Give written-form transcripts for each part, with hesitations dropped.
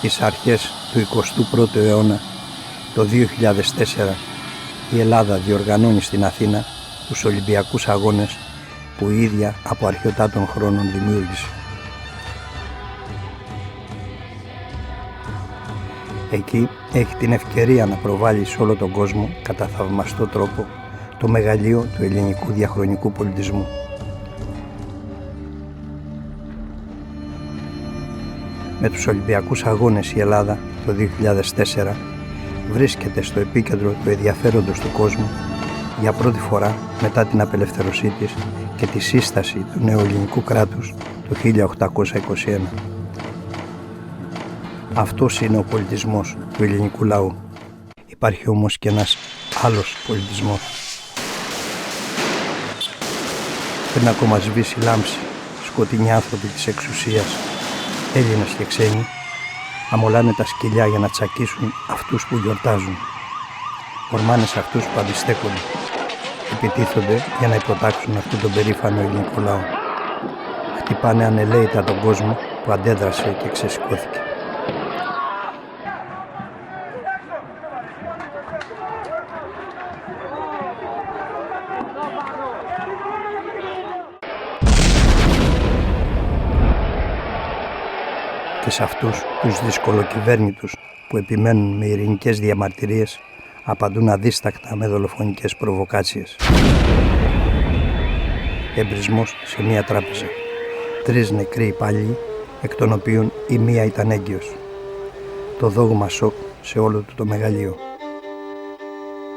Στις αρχές του 21ου αιώνα, το 2004, η Ελλάδα διοργανώνει στην Αθήνα τους Ολυμπιακούς Αγώνες που η ίδια από αρχαιοτά των χρόνων δημιούργησε. Εκεί έχει την ευκαιρία να προβάλλει σε όλο τον κόσμο κατά θαυμαστό τρόπο το μεγαλείο του ελληνικού διαχρονικού πολιτισμού. Με τους Ολυμπιακούς Αγώνες η Ελλάδα το 2004 βρίσκεται στο επίκεντρο του ενδιαφέροντος του κόσμου για πρώτη φορά μετά την απελευθέρωσή της και τη σύσταση του νεοελληνικού κράτους το 1821. Αυτός είναι ο πολιτισμός του ελληνικού λαού. Υπάρχει όμως και ένας άλλος πολιτισμός. Πριν ακόμα σβήσει λάμψη, σκοτεινοί άνθρωποι της εξουσίας, Έλληνες και ξένοι, αμολάνε τα σκυλιά για να τσακίσουν αυτούς που γιορτάζουν. Ορμάνε σε αυτούς που αντιστέκονται. Επιτίθονται για να υποτάξουν αυτόν τον περήφανο ελληνικό λαό. Χτυπάνε ανελαίητα τον κόσμο που αντέδρασε και ξεσηκώθηκε. Και σε αυτούς τους δυσκολοκυβέρνητους που επιμένουν με ειρηνικές διαμαρτυρίες απαντούν αδίστακτα με δολοφονικές προβοκάτσιες. Εμπρισμός σε μία τράπεζα. 3 νεκροί υπάλληλοι, εκ των οποίων η μία ήταν έγκυος. Το δόγμα σοκ σε όλο του το μεγαλείο.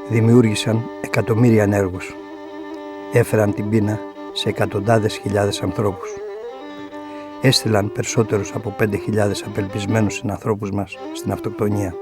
Δημιούργησαν εκατομμύρια ανέργους. Έφεραν την πείνα σε εκατοντάδες χιλιάδες ανθρώπους. Έστειλαν περισσότερους από 5.000 απελπισμένους συνανθρώπους μας στην αυτοκτονία.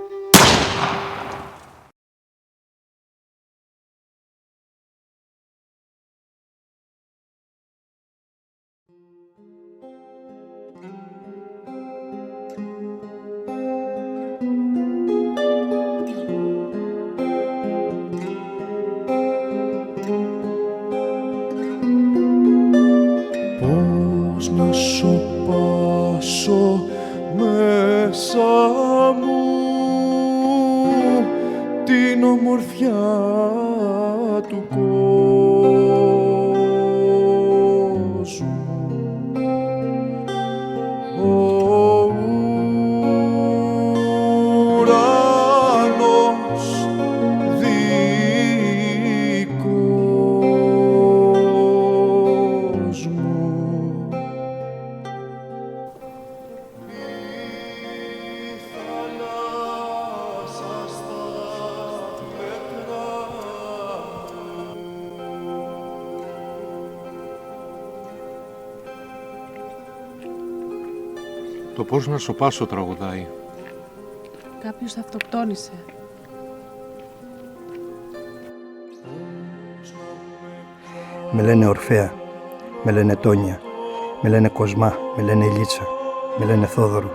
Πώς να σου πάσω μέσα μου την ομορφιά του κόσμου. Ο ουρανός δικός μου. Το πώς να σωπάσω τραγουδάει. Κάποιος αυτοκτόνησε. Με λένε Ορφέα, με λένε Τόνια, με λένε Κοσμά, με λένε Ηλίτσα, με λένε Θόδωρο.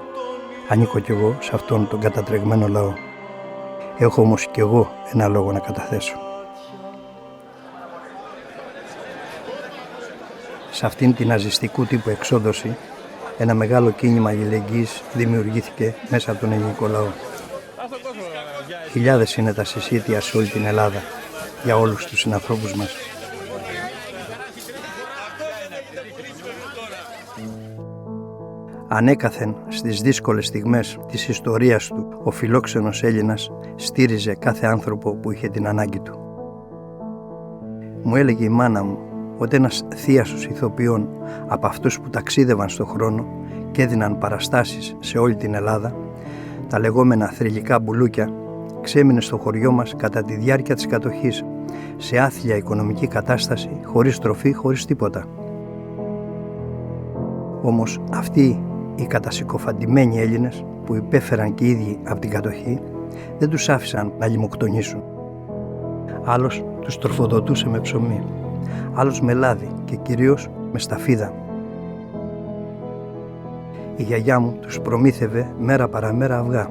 Ανήκω κι εγώ σε αυτόν τον κατατρεγμένο λαό. Έχω όμως κι εγώ ένα λόγο να καταθέσω. Σε αυτήν την ναζιστικού τύπου εξόδωση, ένα μεγάλο κίνημα αλληλεγγύης δημιουργήθηκε μέσα από τον ελληνικό λαό. Χιλιάδες είναι τα συσίτια σε όλη την Ελλάδα για όλους τους συνανθρώπους μας. Ανέκαθεν στις δύσκολες στιγμές της ιστορίας του, ο φιλόξενος Έλληνας στήριζε κάθε άνθρωπο που είχε την ανάγκη του. Μου έλεγε η μάνα μου ότι ένας θίασος ηθοποιών από αυτούς που ταξίδευαν στον χρόνο και έδιναν παραστάσεις σε όλη την Ελλάδα, τα λεγόμενα θρυλικά μπουλούκια, ξέμεινε στο χωριό μας κατά τη διάρκεια της κατοχής, σε άθλια οικονομική κατάσταση, χωρίς τροφή, χωρίς τίποτα. Όμως αυτοί οι κατασυκοφαντημένοι Έλληνες που υπέφεραν και οι ίδιοι από την κατοχή δεν τους άφησαν να λιμοκτονήσουν. Άλλος τους τροφοδοτούσε με ψωμί, άλλος με λάδι και κυρίως με σταφίδα. Η γιαγιά μου τους προμήθευε μέρα παραμέρα αυγά.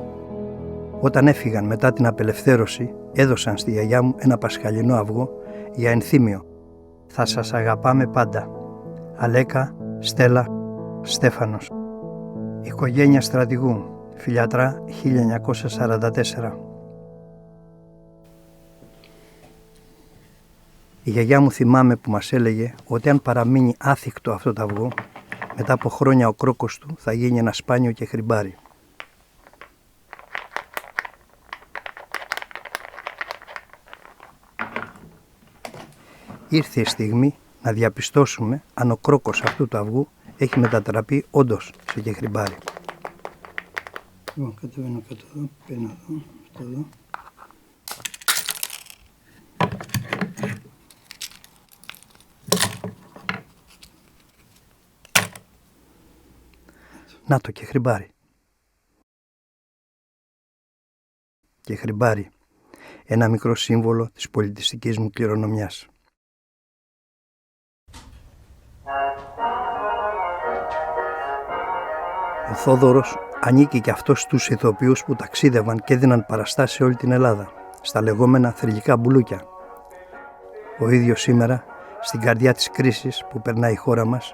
Όταν έφυγαν μετά την απελευθέρωση, έδωσαν στη γιαγιά μου ένα πασχαλινό αυγό για ενθύμιο. «Θα σας αγαπάμε πάντα. Αλέκα, Στέλλα, Στέφανος». Οικογένεια στρατηγού, Φιλιατρά 1944. Η γιαγιά μου θυμάμαι που μας έλεγε ότι αν παραμείνει άθικτο αυτό το αυγό, μετά από χρόνια ο κρόκος του θα γίνει ένα σπάνιο και χρυμπάρι. Ήρθε η στιγμή να διαπιστώσουμε αν ο κρόκος αυτού του αυγού έχει μετατραπεί όντως σε κεχριμπάρι. Λοιπόν, κατεβαίνω κάτω εδώ, παίρνω εδώ, αυτό εδώ. Να το κεχριμπάρι. Κεχριμπάρι, ένα μικρό σύμβολο της πολιτιστικής μου κληρονομιάς. Ο Θόδωρος ανήκει και αυτός στους ηθοποιούς που ταξίδευαν και έδιναν παραστάσεις σε όλη την Ελλάδα, στα λεγόμενα θρυλικά μπουλούκια. Ο ίδιος σήμερα, στην καρδιά της κρίσης που περνάει η χώρα μας,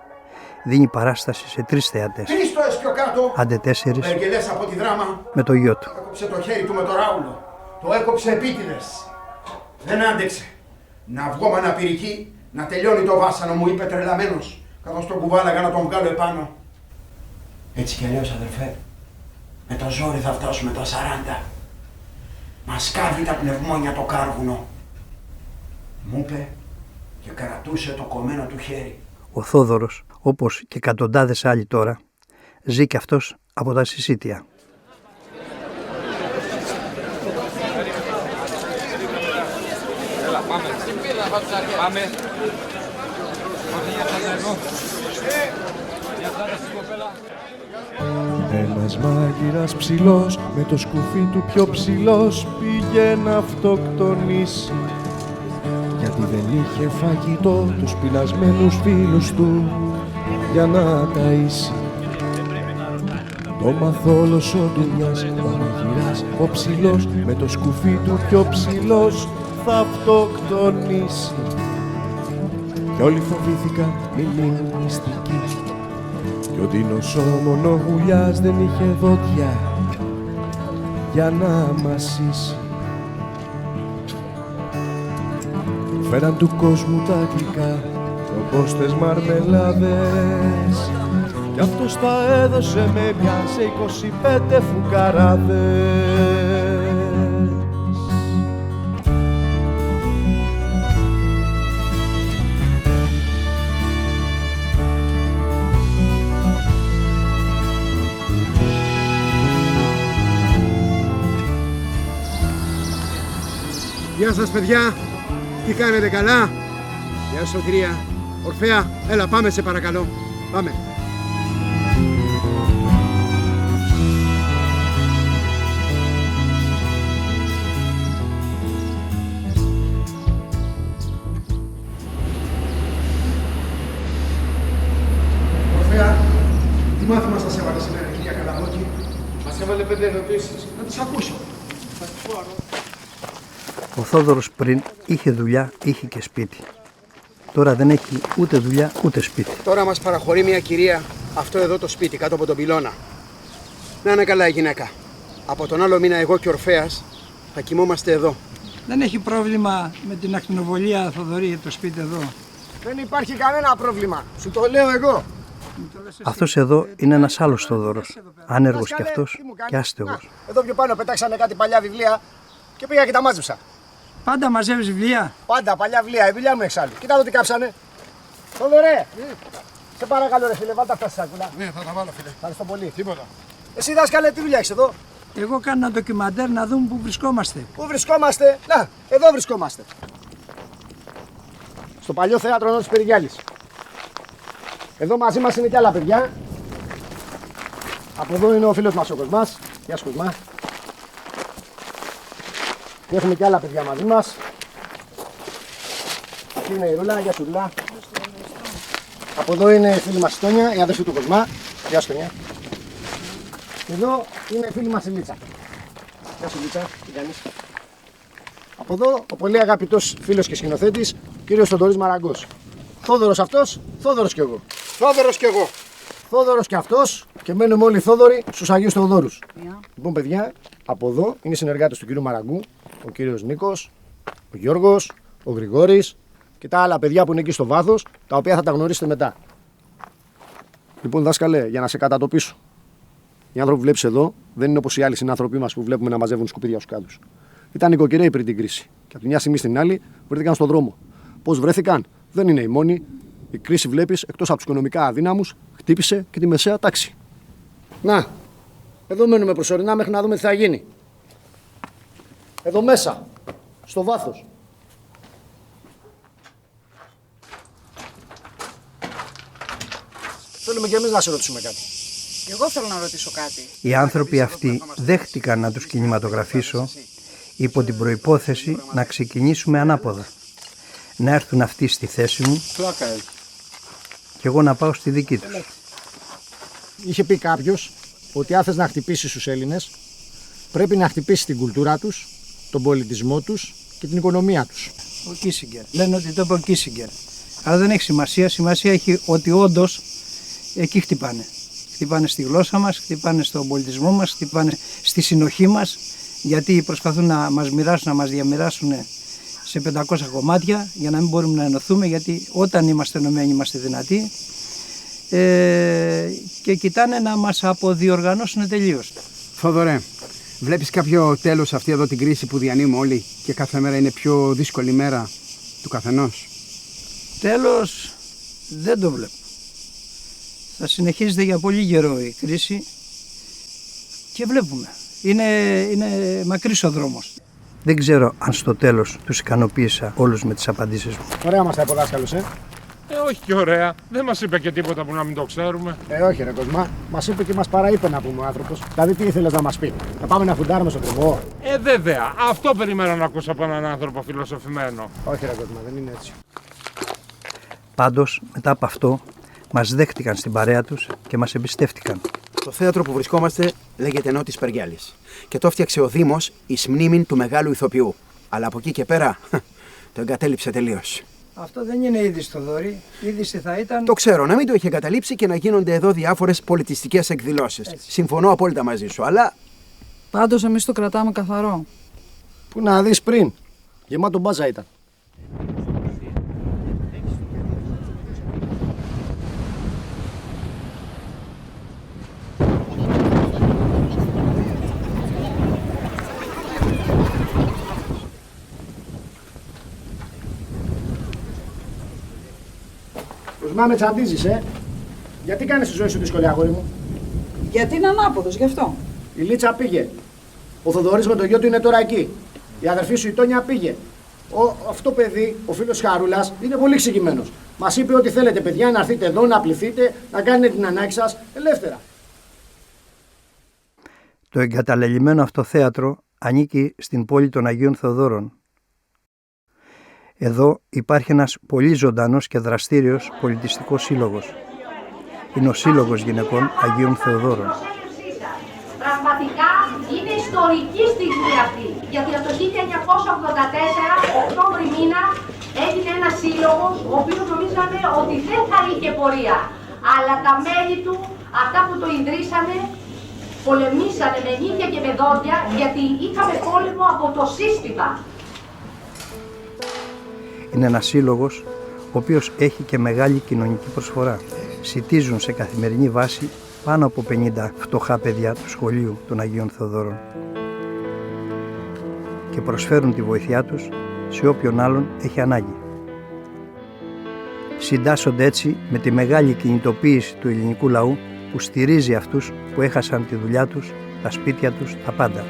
δίνει παράσταση σε 3 θεατές. Τρίστοες πιο κάτω, άντε 4, Βεργελές από τη δράμα, με το γιο του. έκοψε το χέρι του με το ράουλο. Το έκοψε επίτηδες. Δεν άντεξε. Να βγω με αναπηρική, να τελειώνει το βάσανο, μου είπε τρελαμένος, καθώς τον κουβάλαγα να τον βγάλω επάνω. Έτσι κι αλλιώς, αδερφέ, με το ζόρι θα φτάσουμε τα 40. Μας κάβει τα πνευμόνια το κάρβουνο. Μου είπε και κρατούσε το κομμένο του χέρι. Ο Θόδωρος, όπως και εκατοντάδες άλλοι τώρα, ζει και αυτός από τα συσίτια. Πάμε. Ένας μάγειρας ψηλός με το σκουφί του πιο ψηλός πήγε να αυτοκτονήσει, γιατί δεν είχε φαγητό τους πεινασμένους φίλους του για να ταΐσει. Το μαθόλος ο Ντουνιάς, ο μαγειράς ο ψηλός με το σκουφί του πιο ψηλός θα αυτοκτονήσει. Κι όλοι φοβήθηκαν μην μείνουν μυστικοί, κι ο Ντίνος ο μονογουλιάς δεν είχε δόντια για να μασίσει. Φέραν του κόσμου τα γλυκά, ρομπόστες μαρμελάδες, κι αυτός τα έδωσε με μια σε 25 φουκαράδες. Γεια σας παιδιά, τι κάνετε, καλά? Γεια σου Σωτηρία. Ορφέα, έλα πάμε σε παρακαλώ, πάμε. Ορφέα, τι μάθημα σας έβαλε σήμερα, κυρία Καλαμούκη? Μας έβαλε 5 ερωτήσεις. Να τις ακούσω. Ο Θόδωρος πριν είχε δουλειά, είχε και σπίτι. Τώρα δεν έχει ούτε δουλειά ούτε σπίτι. Τώρα μας παραχωρεί μια κυρία αυτό εδώ το σπίτι κάτω από τον πυλώνα. Να είναι καλά η γυναίκα. Από τον άλλο μήνα εγώ και ο Ορφέας θα κοιμόμαστε εδώ. Δεν έχει πρόβλημα με την ακτινοβολία, Θοδωρή, το σπίτι εδώ. Δεν υπάρχει κανένα πρόβλημα. Σου το λέω εγώ. Αυτός εδώ είναι ένας άλλος Θόδωρος. Άνεργος κι αυτός και άστεγος. Εδώ πιο πάνω πετάξανε κάτι παλιά βιβλία και πήγα και τα μάζεψα. Πάντα μαζεύεις βιβλία. Πάντα παλιά βιβλία, η δουλειά μου εξάλλου. Κοίτα εδώ τι κάψανε. Θοδωρέ, σε παρακαλώ ρε φίλε, βάλτε αυτά στη σάκουλα. Ναι, θα τα βάλω φίλε. Ευχαριστώ πολύ. Τίποτα. Εσύ δάσκαλε, τι δουλειά έχεις εδώ? Εγώ κάνω ένα ντοκιμαντέρ να δούμε πού βρισκόμαστε. Πού βρισκόμαστε? Να, εδώ βρισκόμαστε. Στο παλιό θέατρο Νότης Περιγιάλης. Εδώ μαζί μας είναι και άλλα παιδιά. Από εδώ είναι ο φίλος μας ο Κοσμάς. Γεια σου Κοσμά. Και έχουμε και άλλα παιδιά μαζί μας. Αυτή είναι η Ρούλα. Γεια σου Ρούλα. Από εδώ είναι η φίλη μας η Τόνια, η αδερφή του Κοσμά. Γεια σου Τόνια. Και εδώ είναι η φίλη μας η Λίτσα. Γεια σου Λίτσα, τι κάνεις? Από εδώ ο πολύ αγαπητός φίλος και σκηνοθέτης, κύριος Θοδωρής Μαραγκός. Θόδωρος αυτός, Θόδωρος κι εγώ. Θόδωρος κι εγώ. Θόδωρος κι αυτός, Και μένουμε όλοι οι Θόδωροι στους Αγίους Θεοδόρους. Λοιπόν, παιδιά, από εδώ είναι οι συνεργάτες του κυρίου Μαραγκού, ο κύριος Νίκος, ο Γιώργος, ο Γρηγόρης και τα άλλα παιδιά που είναι εκεί στο βάθος, τα οποία θα τα γνωρίσετε μετά. Λοιπόν, δάσκαλε, για να σε κατατοπίσω. Οι άνθρωποι που βλέπεις εδώ δεν είναι όπως οι άλλοι συνάνθρωποι μας που βλέπουμε να μαζεύουν σκουπίδια στους κάδους. Ήταν νοικοκυρέοι πριν την κρίση. Και από τη μια στιγμή στην άλλη βρέθηκαν στον δρόμο. Πώς βρέθηκαν, δεν είναι οι μόνοι. Η κρίση, βλέπεις, εκτός από τους οικονομικά αδύναμους, χτύπησε και τη μεσαία τάξη. Να, εδώ μένουμε προσωρινά μέχρι να δούμε τι θα γίνει. Εδώ μέσα, στο βάθος. Θέλουμε κι εμείς να σε ρωτήσουμε κάτι. Εγώ θέλω να ρωτήσω κάτι. Οι άνθρωποι αυτοί δέχτηκαν να τους κινηματογραφήσω υπό την προϋπόθεση να ξεκινήσουμε ανάποδα. Να έρθουν αυτοί στη θέση μου και εγώ να πάω στη δική τους. Είχε πει κάποιος ότι αν θες να χτυπήσεις τους Έλληνες, πρέπει να χτυπήσεις την κουλτούρα τους, τον πολιτισμό τους και την οικονομία τους. Ο Κίσιγκερ. Λένε ότι το είπε ο Κίσιγκερ. Αλλά δεν έχει σημασία. Σημασία έχει ότι όντως εκεί χτυπάνε. Χτυπάνε στη γλώσσα μας, χτυπάνε στον πολιτισμό μας, χτυπάνε στη συνοχή μας, γιατί προσπαθούν να μας μοιράσουν, να μας διαμοιράσουν σε 500 κομμάτια για να μην μπορούμε να ενωθούμε, γιατί όταν είμαστε ενωμένοι είμαστε δυνατοί και κοιτάνε να μας αποδιοργανώσουν τελείως. Θόδωρε, βλέπεις κάποιο τέλος αυτή εδώ την κρίση που διανύουμε όλοι και κάθε μέρα είναι πιο δύσκολη μέρα του καθενός? Τέλος δεν το βλέπω. Θα συνεχίζεται για πολύ καιρό η κρίση και βλέπουμε. Είναι μακρύς ο δρόμος. Δεν ξέρω αν στο τέλος τους ικανοποίησα όλους με τις απαντήσεις μου. Ωραία μας τα είπε ο δάσκαλος, Όχι και ωραία. Δεν μας είπε και τίποτα που να μην το ξέρουμε. Όχι ρε Κοσμά, μας είπε και μας παραείπε να πούμε ο άνθρωπος. Δηλαδή τι ήθελες να μας πει, να πάμε να φουντάρουμε στο κρυβό? Βέβαια. Αυτό περιμένω να ακούσω από έναν άνθρωπο φιλοσοφημένο. Όχι ρε Κοσμά, δεν είναι έτσι. Πάντως, μετά από αυτό, μας δέχτηκαν στην παρέα τους και μας εμπιστεύτηκαν. Το θέατρο που βρισκόμαστε λέγεται Νότης Περγιάλης και το έφτιαξε ο Δήμος εις μνήμην του μεγάλου ηθοποιού. Αλλά από εκεί και πέρα το εγκατέλειψε τελείως. Αυτό δεν είναι είδηση, Θοδωρή. Είδηση θα ήταν... Το ξέρω, να μην το είχε εγκαταλείψει και να γίνονται εδώ διάφορες πολιτιστικές εκδηλώσεις. Έτσι. Συμφωνώ απόλυτα μαζί σου, αλλά... Πάντως εμείς το κρατάμε καθαρό. Πού να δεις πριν, γεμάτο μπάζα ήταν. Κοσμά, με τσαντίζεις, Γιατί κάνεις τη ζωή σου δύσκολη, αγόρι μου? Γιατί είναι ανάποδος, γι' αυτό. Η Λίτσα πήγε. Ο Θοδωρής με το γιο του είναι τώρα εκεί. Η αδερφή σου η Τόνια πήγε. Αυτό παιδί, ο φίλος Χαρούλας, είναι πολύ εξηγημένος. Μας είπε ότι θέλετε, παιδιά, να έρθετε εδώ, να πληθείτε, να κάνετε την ανάγκη σας ελεύθερα. Το εγκαταλελειμμένο αυτό θέατρο ανήκει στην πόλη των Αγίων Θεοδόρων. Εδώ υπάρχει ένας πολύ ζωντανός και δραστήριος πολιτιστικός σύλλογος. Είναι ο Σύλλογος Γυναικών Αγίων Θεοδόρων. Πραγματικά είναι ιστορική στιγμή αυτή, γιατί από το 1984, Οκτώβρη μήνα, έγινε ένας σύλλογος, ο οποίος νομίζαμε ότι δεν θα είχε πορεία. Αλλά τα μέλη του, αυτά που το ιδρύσανε, πολεμήσανε με νύχια και με δόντια, γιατί είχαμε πόλεμο από το σύστημα. Είναι ένας σύλλογος ο οποίος έχει και μεγάλη κοινωνική προσφορά. Σιτίζουν σε καθημερινή βάση πάνω από 50 φτωχά παιδιά του σχολείου των Αγίων Θεοδόρων και προσφέρουν τη βοήθειά τους σε όποιον άλλον έχει ανάγκη. Συντάσσονται έτσι με τη μεγάλη κινητοποίηση του ελληνικού λαού που στηρίζει αυτούς που έχασαν τη δουλειά τους, τα σπίτια τους, τα πάντα.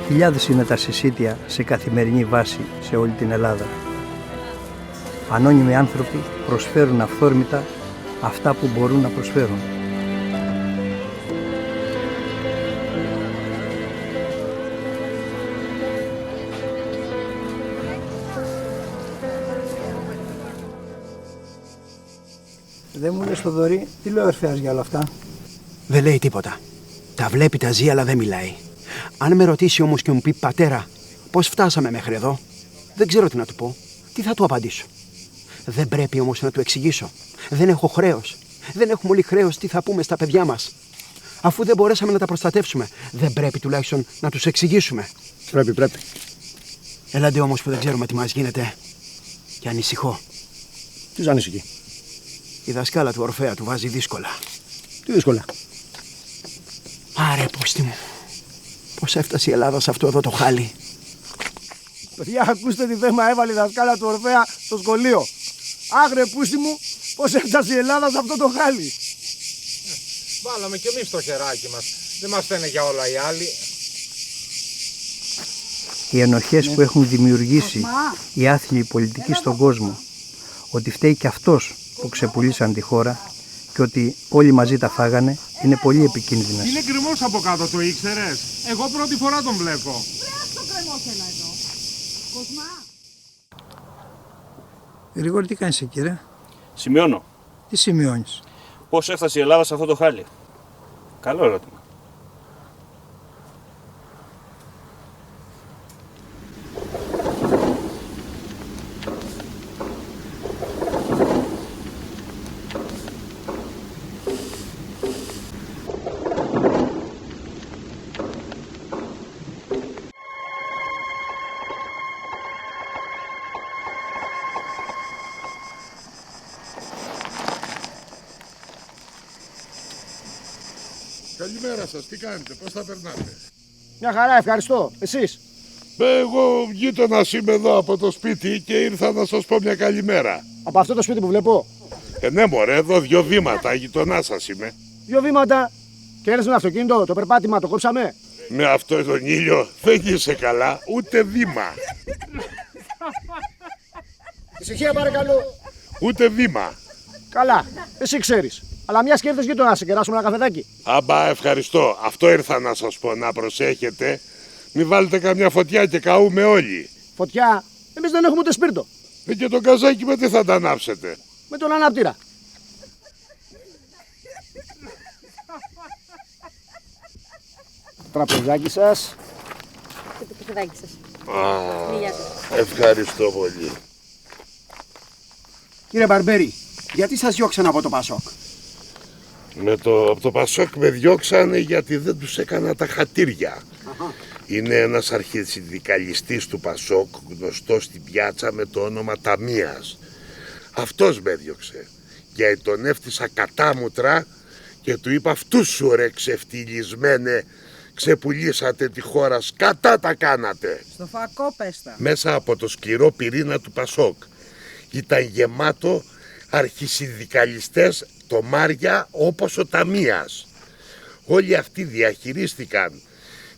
Χιλιάδες είναι τα συσίτια σε καθημερινή βάση σε όλη την Ελλάδα. Ανώνυμοι άνθρωποι προσφέρουν αυθόρμητα αυτά που μπορούν να προσφέρουν. Δεν μου λες, Θοδωρή, τι λέει ο Ορφέας για όλα αυτά? Δεν λέει τίποτα. Τα βλέπει, τα ζει, αλλά δεν μιλάει. Αν με ρωτήσει όμως και μου πει «Πατέρα, πώς φτάσαμε μέχρι εδώ», δεν ξέρω τι να του πω. Τι θα του απαντήσω? Δεν πρέπει όμως να του εξηγήσω. Δεν έχω χρέος. Δεν έχουμε όλοι χρέος. Τι θα πούμε στα παιδιά μας? Αφού δεν μπορέσαμε να τα προστατεύσουμε, δεν πρέπει τουλάχιστον να τους εξηγήσουμε? Πρέπει. Έλαντε όμως που δεν ξέρουμε τι μας γίνεται. Και ανησυχώ. Τι ανησυχεί? Η δασκάλα του Ορφέα του βάζει δύσκολα. Τι δύσκολα? Άρε πούστη μου. Πώς έφτασε η Ελλάδα σε αυτό εδώ το χάλι? Παιδιά, ακούστε τι θέμα έβαλε η δασκάλα του Ορφέα στο σχολείο. Άγρε πούστη μου, πώς έφτασε η Ελλάδα σε αυτό το χάλι. Βάλαμε κι εμείς το χεράκι μας. Δεν μας φταίνε για όλα οι άλλοι. Οι ενοχές που έχουν δημιουργήσει οι άθλιοι πολιτικοί στον κόσμο, ότι φταίει και αυτός που ξεπουλήσαν τη χώρα και ότι όλοι μαζί τα φάγανε, είναι πολύ επικίνδυνες. Είναι κρεμός από κάτω, το ήξερες? Εγώ πρώτη φορά τον βλέπω. Βρες το κρεμόσελα εδώ. Κοσμά. Γρηγόρη, τι κάνεις εκεί, ρε? Σημειώνω. Τι σημειώνεις? Πώς έφτασε η Ελλάδα σε αυτό το χάλι? Καλό ερώτημα. Καλημέρα σας, τι κάνετε, πώς θα περνάτε? Μια χαρά, ευχαριστώ. Εσείς? Εγώ γείτονας είμαι εδώ από το σπίτι και ήρθα να σας πω μια καλημέρα. Από αυτό το σπίτι που βλέπω? Ναι μωρέ, εδώ 2 βήματα, γειτονά σας είμαι. 2 βήματα. Και έρθες με αυτοκίνητο, το περπάτημα το κόψαμε. Με αυτό τον ήλιο δεν είσαι καλά, ούτε βήμα. Ησυχία παρακαλώ. Ούτε βήμα. Καλά, εσύ ξέρεις. Αλλά μια και ήρθες γείτονα, να σε κεράσουμε ένα καφεδάκι. Άμπα, ευχαριστώ. Αυτό ήρθα να σας πω, να προσέχετε. Μην βάλετε καμιά φωτιά και καούμε όλοι. Φωτιά? Εμείς δεν έχουμε ούτε σπίρτο. Και το καζάκι με τι θα τα ανάψετε? Με τον ανάπτυρα. Τραπεζάκι σας. Και το καφεδάκι σας. Ευχαριστώ πολύ. Κύριε Μπαρμπέρη, γιατί σας διώξαν από το Πασόκ? Από το Πασόκ με διώξανε γιατί δεν τους έκανα τα χατήρια. Είναι ένας αρχισυνδικαλιστής του Πασόκ, γνωστός στην πιάτσα με το όνομα Ταμίας. Αυτός με έδιωξε. Γιατί τον έφτιασα κατάμουτρα και του είπα, αυτούς σου ρε ξεφτυλισμένε, ξεπουλήσατε τη χώρα, σκατά τα κάνατε. Στο φακό πέστα. Μέσα από το σκληρό πυρήνα του Πασόκ ήταν γεμάτο αρχισυνδικαλιστές, τομάρια όπως ο Ταμίας. Όλοι αυτοί διαχειρίστηκαν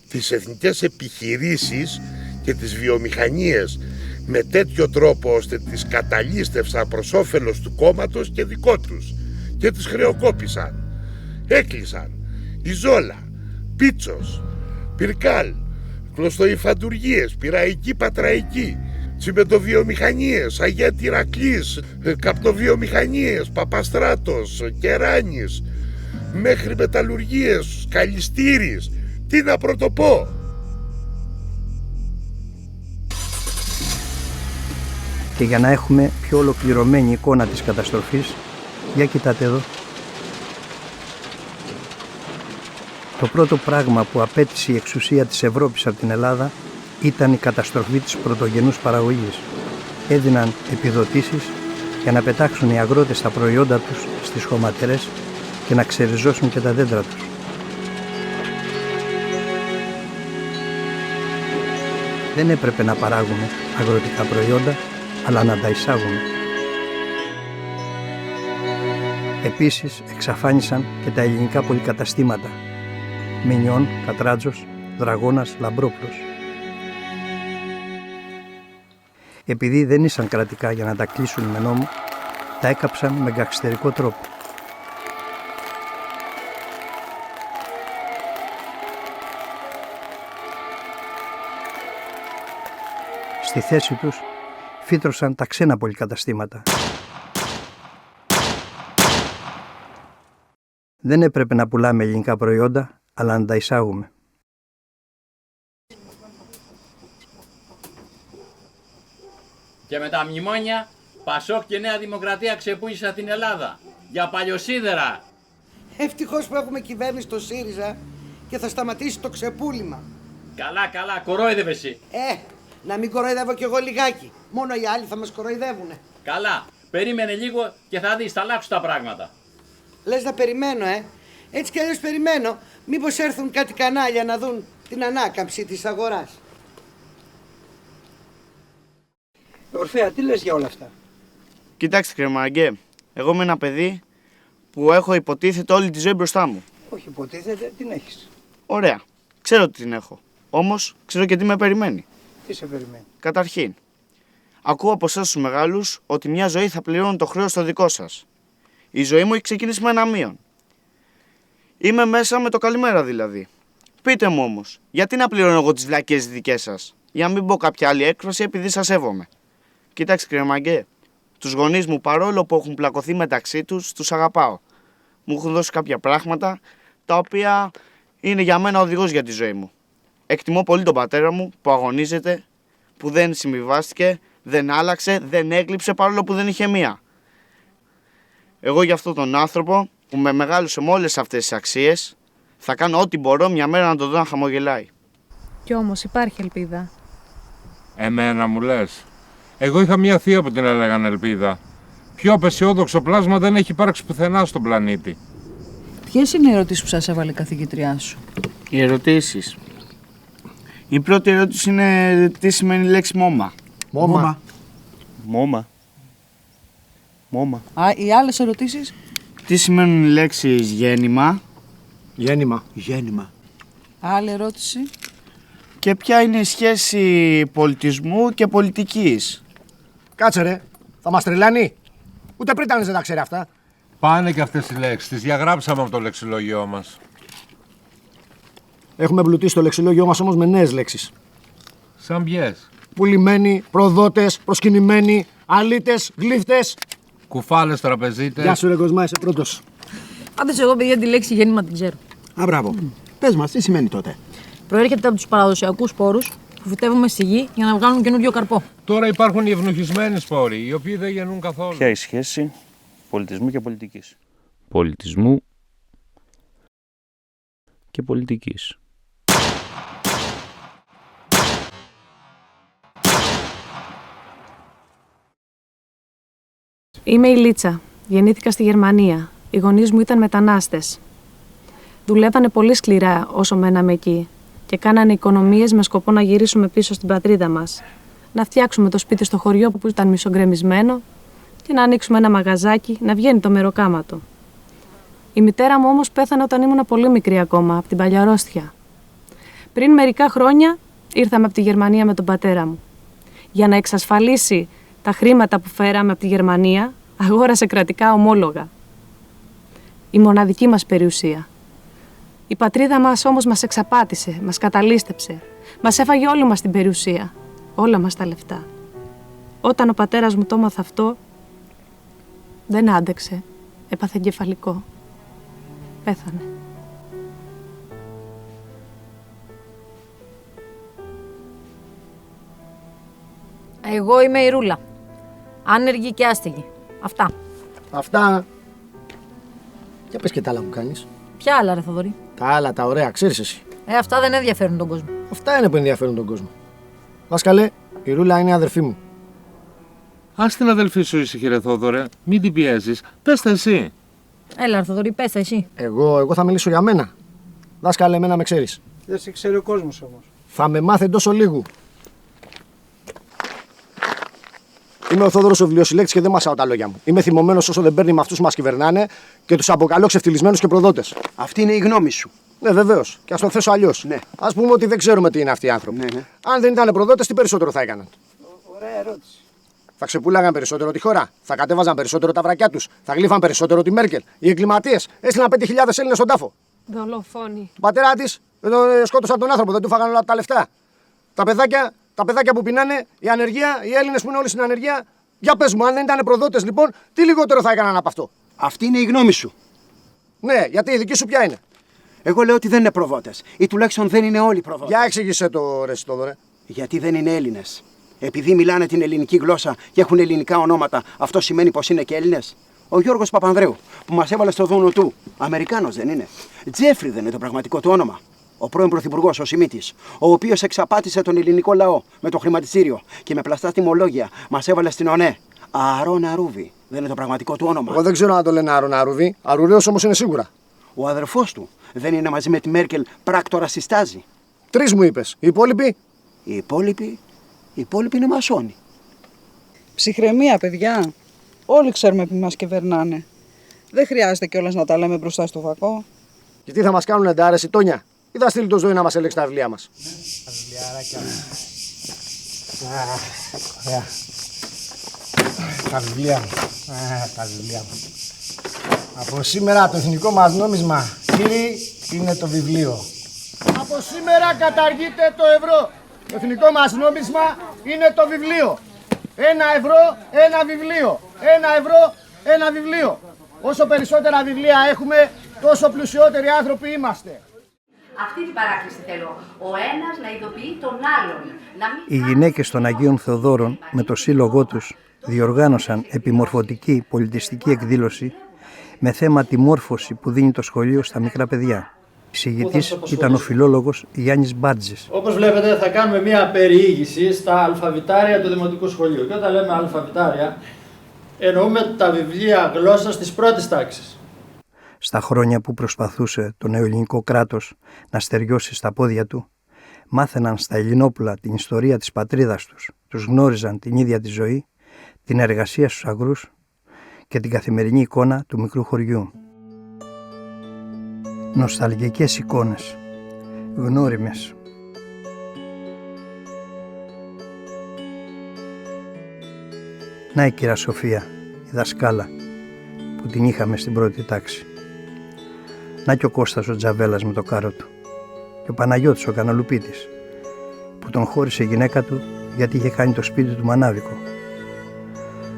τις εθνικές επιχειρήσεις και τις βιομηχανίες με τέτοιο τρόπο ώστε τις καταλήστευσαν προς όφελος του κόμματος και δικό τους και τις χρεοκόπησαν. Έκλεισαν η Ζόλα, Πίτσος, Πυρκάλ, κλωστοϊφαντουργίες, Πειραϊκή, Πατραϊκή, τσιμεντοβιομηχανίες, Αγία Τυρακλής, καπνοβιομηχανίες, Παπαστράτος, Κεράνης, μέχρι μεταλλουργίες, Καλιστήρης. Τι να πρωτοπώ? Και για να έχουμε πιο ολοκληρωμένη εικόνα της καταστροφής, για κοιτάτε εδώ. Το πρώτο πράγμα που απέτησε η εξουσία της Ευρώπης από την Ελλάδα ήταν η καταστροφή της πρωτογενούς παραγωγής. Έδιναν επιδοτήσεις για να πετάξουν οι αγρότες τα προϊόντα τους στις χωματερές και να ξεριζώσουν και τα δέντρα τους. Δεν έπρεπε να παράγουμε αγροτικά προϊόντα, αλλά να τα εισάγουμε. Επίσης εξαφάνισαν και τα ελληνικά πολυκαταστήματα. Μενιών, Κατράτζος, Δραγώνας, Λαμπρόπλος. Επειδή δεν ήσαν κρατικά για να τα κλείσουν με νόμο, τα έκαψαν με γκαγκστερικό τρόπο. Στη θέση τους φύτρωσαν τα ξένα πολυκαταστήματα. Δεν έπρεπε να πουλάμε ελληνικά προϊόντα, αλλά να τα εισάγουμε. Και με τα μνημόνια Πασόκ και Νέα Δημοκρατία ξεπούλησαν την Ελλάδα. Για παλιοσίδερα. Ευτυχώς που έχουμε κυβέρνηση στο ΣΥΡΙΖΑ και θα σταματήσει το ξεπούλημα. Καλά, καλά, κορόιδευε εσύ. Να μην κοροϊδεύω κι εγώ λιγάκι. Μόνο οι άλλοι θα μας κοροϊδεύουνε. Καλά, περίμενε λίγο και θα δεις, θα αλλάξουν τα πράγματα. Λες να περιμένω, Έτσι κι αλλιώς περιμένω. Μήπως έρθουν κάτι κανάλια να δουν την ανάκαμψη της αγοράς. Ορφέα, τι λες για όλα αυτά? Κοιτάξτε, κύριε Μαραγκέ, εγώ είμαι ένα παιδί που έχω υποτίθεται όλη τη ζωή μπροστά μου. Όχι υποτίθεται, την έχεις. Ωραία, ξέρω ότι την έχω. Όμως, ξέρω και τι με περιμένει. Τι σε περιμένει? Καταρχήν, ακούω από εσάς τους μεγάλους ότι μια ζωή θα πληρώνει το χρέος το δικό σας. Η ζωή μου έχει ξεκινήσει με ένα μείον. Είμαι μέσα με το καλημέρα δηλαδή. Πείτε μου όμως, γιατί να πληρώνω εγώ τις βλακές δικές σας? Για να μην πω κάποια άλλη έκφραση, επειδή σας σέβομαι. Κοιτάξτε, κύριε Μαγκέ, τους γονείς μου, παρόλο που έχουν πλακωθεί μεταξύ τους, τους αγαπάω. Μου έχουν δώσει κάποια πράγματα τα οποία είναι για μένα οδηγός για τη ζωή μου. Εκτιμώ πολύ τον πατέρα μου που αγωνίζεται, που δεν συμβιβάστηκε, δεν άλλαξε, δεν έκλειψε παρόλο που δεν είχε μία. Εγώ για αυτόν τον άνθρωπο που με μεγάλωσε με όλες αυτές τις αξίες, θα κάνω ό,τι μπορώ μια μέρα να τον δω να χαμογελάει. Κι όμως υπάρχει ελπίδα. Εμένα μου λες? Εγώ είχα μια θεία που την έλεγαν ελπίδα. Πιο απεσιόδοξο πλάσμα δεν έχει υπάρξει πουθενά στον πλανήτη. Ποιες είναι οι ερωτήσεις που σας έβαλε η καθηγητριά σου? Οι ερωτήσεις. Η πρώτη ερώτηση είναι τι σημαίνει η λέξη μόμα. Μόμα. Μόμα. Μόμα. Οι άλλες ερωτήσεις? Τι σημαίνουν οι λέξεις γέννημα. Γέννημα. Άλλη ερώτηση. Και ποια είναι η σχέση πολιτισμού και πολιτικής. Κάτσε ρε, θα μας τρελάνει. Ούτε Πρίτανης δεν τα ξέρει αυτά. Πάνε και αυτές οι λέξεις, τις διαγράψαμε από το λεξιλόγιό μας. Έχουμε εμπλουτίσει το λεξιλόγιό μας όμως με νέες λέξεις. Σαν ποιες? Πουλημένοι, προδότες, προσκυνημένοι, αλήτες, γλύφτες. Κουφάλες, τραπεζίτες. Γεια σου ρε Κοσμά, είσαι πρώτος. Πάντως εγώ, παιδιά, τη λέξη γέννημα την ξέρω. Α, μπράβο. Πες μας, τι σημαίνει τότε? Προέρχεται από τους παραδοσιακούς σπόρους που φυτεύουμε στη γη για να βγάλουν καινούριο καρπό. Τώρα υπάρχουν οι ευνοχισμένοι σπόροι, οι οποίοι δεν γεννούν καθόλου. Ποια η σχέση πολιτισμού και πολιτικής? Πολιτισμού και πολιτικής. Είμαι η Λίτσα. Γεννήθηκα στη Γερμανία. Οι γονείς μου ήταν μετανάστες. Δουλεύανε πολύ σκληρά όσο μέναμε εκεί και κάνανε οικονομίες με σκοπό να γυρίσουμε πίσω στην πατρίδα μας. Να φτιάξουμε το σπίτι στο χωριό που ήταν μισογκρεμισμένο και να ανοίξουμε ένα μαγαζάκι να βγαίνει το μεροκάματο. Η μητέρα μου όμως πέθανε όταν ήμουν πολύ μικρή ακόμα, από την παλιαρόστια. Πριν μερικά χρόνια ήρθαμε από τη Γερμανία με τον πατέρα μου. Για να εξασφαλίσει τα χρήματα που φέραμε από τη Γερμανία, αγόρασε κρατικά ομόλογα. Η μοναδική μας περιουσία. Η πατρίδα μας όμως μας εξαπάτησε, μας καταλήστεψε. Μας έφαγε όλη μας την περιουσία, όλα μας τα λεφτά. Όταν ο πατέρας μου το έμαθε αυτό, δεν άντεξε, έπαθε εγκεφαλικό. Πέθανε. Εγώ είμαι η Ρούλα. Άνεργη και άστεγη. Αυτά. Αυτά. Για πες και τα άλλα που κάνεις. Ποια άλλα, ρε Θοδωρή? Τα άλλα, τα ωραία, ξέρεις εσύ. Αυτά δεν ενδιαφέρουν τον κόσμο. Αυτά είναι που ενδιαφέρουν τον κόσμο. Δάσκαλε, η Ρούλα είναι η αδερφή μου. Ας την αδελφή σου ήσυχη, ρε Θόδωρε. Μην την πιέζεις. Πες τα εσύ. Έλα, ρε Θοδωρή, πες τα εσύ. Εγώ θα μιλήσω για μένα. Δάσκαλε, εμένα με ξέρεις. Δεν σε ξέρει ο κόσμος όμως. Θα με μάθει εντός ολίγου. Είμαι ο Θόδωρος ο βιβλιοσυλλέκτης και δεν μασάω τα λόγια μου. Είμαι θυμωμένος όσο δεν παίρνει με αυτούς που μας κυβερνάνε και τους αποκαλώ ξεφτυλισμένους και προδότες. Αυτή είναι η γνώμη σου. Ναι, βεβαίως. Και ας το θέσω αλλιώς. Ναι. Ας πούμε ότι δεν ξέρουμε τι είναι αυτοί οι άνθρωποι. Ναι. Αν δεν ήταν προδότες, τι περισσότερο θα έκαναν? Ωραία ερώτηση. Θα ξεπούλαγαν περισσότερο τη χώρα, θα κατέβαζαν περισσότερο τα βρακιά τους, θα γλύφαν περισσότερο τη Μέρκελ. Οι εγκληματίες έστειλαν 5.000 Έλληνες στον τάφο. Δολοφόνοι. Ο πατέρα της σκότωσαν τον άνθρωπο, δεν του φάγανε όλα τα λεφτά. Τα παιδάκια που πεινάνε, η ανεργία, οι Έλληνες που είναι όλοι στην ανεργία. Για πες μου, αν δεν ήταν προδότες λοιπόν, τι λιγότερο θα έκαναν από αυτό? Αυτή είναι η γνώμη σου. Ναι, γιατί η δική σου ποια είναι? Εγώ λέω ότι δεν είναι προδότες. Ή τουλάχιστον δεν είναι όλοι προδότες. Για εξήγησέ το, ρε Στόδωρε. Γιατί δεν είναι Έλληνες. Επειδή μιλάνε την ελληνική γλώσσα και έχουν ελληνικά ονόματα, αυτό σημαίνει πως είναι και Έλληνες? Ο Γιώργος Παπανδρέου, που μας έβαλε στο δούνο του, Αμερικάνος δεν είναι? Τζέφρι δεν είναι το πραγματικό του όνομα? Ο πρώην πρωθυπουργός, ο Σιμίτης, ο οποίος εξαπάτησε τον ελληνικό λαό με το χρηματιστήριο και με πλαστά τιμολόγια μας έβαλε στην ΟΝΕ. Αρών Αρούβη δεν είναι το πραγματικό του όνομα? Εγώ δεν ξέρω αν το λένε Αρών Αρούβη. Αρουραίος όμως είναι σίγουρα. Ο αδερφός του δεν είναι μαζί με τη Μέρκελ πράκτορα στη Στάζη? 3 μου είπες. Οι υπόλοιποι? Οι υπόλοιποι είναι μασόνοι. Ψυχραιμία, παιδιά. Όλοι ξέρουμε που μας κυβερνάνε. Δεν χρειάζεται κιόλας να τα λέμε μπροστά στο φακό. Και τι θα μας κάνουνε εντάρεση, Τόνια? Ή θα στείλει το Ζωή να μας ελέγξει τα βιβλία μας? Τα βιβλιαράκια μου. Τα βιβλία μου. Τα βιβλία μου. Από σήμερα το εθνικό μας νόμισμα, κύριοι, είναι το βιβλίο. Από σήμερα καταργείται το ευρώ. Το εθνικό μας νόμισμα είναι το βιβλίο. 1 ευρώ, ένα βιβλίο. 1 ευρώ, ένα βιβλίο. Όσο περισσότερα βιβλία έχουμε, τόσο πλουσιότεροι άνθρωποι είμαστε. Αυτή την παράκληση θέλω. Ο ένας να ειδοποιεί τον άλλον. Οι γυναίκες των Αγίων Θεοδόρων με το σύλλογό τους διοργάνωσαν επιμορφωτική πολιτιστική εκδήλωση με θέμα τη μόρφωση που δίνει το σχολείο στα μικρά παιδιά. Εισηγητής ήταν ο φιλόλογος Γιάννης Μπάτζης. Όπως βλέπετε θα κάνουμε μια περιήγηση στα αλφαβητάρια του Δημοτικού Σχολείου. Και όταν λέμε αλφαβητάρια εννοούμε τα βιβλία γλώσσας της πρώτης τάξης. Στα χρόνια που προσπαθούσε το νεοελληνικό κράτος να στεριώσει στα πόδια του, μάθαιναν στα Ελληνόπουλα την ιστορία της πατρίδας τους, τους γνώριζαν την ίδια τη ζωή, την εργασία στους αγρούς και την καθημερινή εικόνα του μικρού χωριού. Νοσταλγικές εικόνες, γνώριμες. Να η κυρία Σοφία, η δασκάλα, που την είχαμε στην πρώτη τάξη. Να και ο Κώστας ο Τζαβέλας με το κάρο του. Και ο Παναγιώτης ο Καναλουπίτης, που τον χώρισε η γυναίκα του γιατί είχε κάνει το σπίτι του μανάβικο.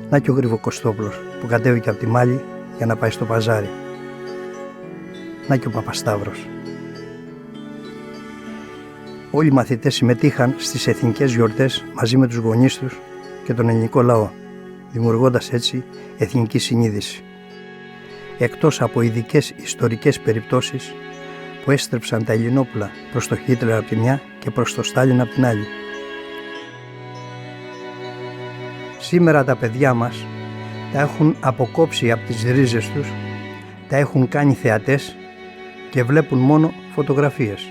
Να και ο Γρυβοκοστόπουλος που κατέβηκε από τη Μάλη για να πάει στο παζάρι. Να και ο Παπασταύρος. Όλοι οι μαθητές συμμετείχαν στις εθνικές γιορτές μαζί με τους γονείς τους και τον ελληνικό λαό, δημιουργώντας έτσι εθνική συνείδηση. Εκτός από ειδικές ιστορικές περιπτώσεις που έστρεψαν τα Ελληνόπουλα προς το Χίτλερ από τη μια και προς το Στάλιν από την άλλη. Σήμερα τα παιδιά μας τα έχουν αποκόψει από τις ρίζες τους, τα έχουν κάνει θεατές και βλέπουν μόνο φωτογραφίες.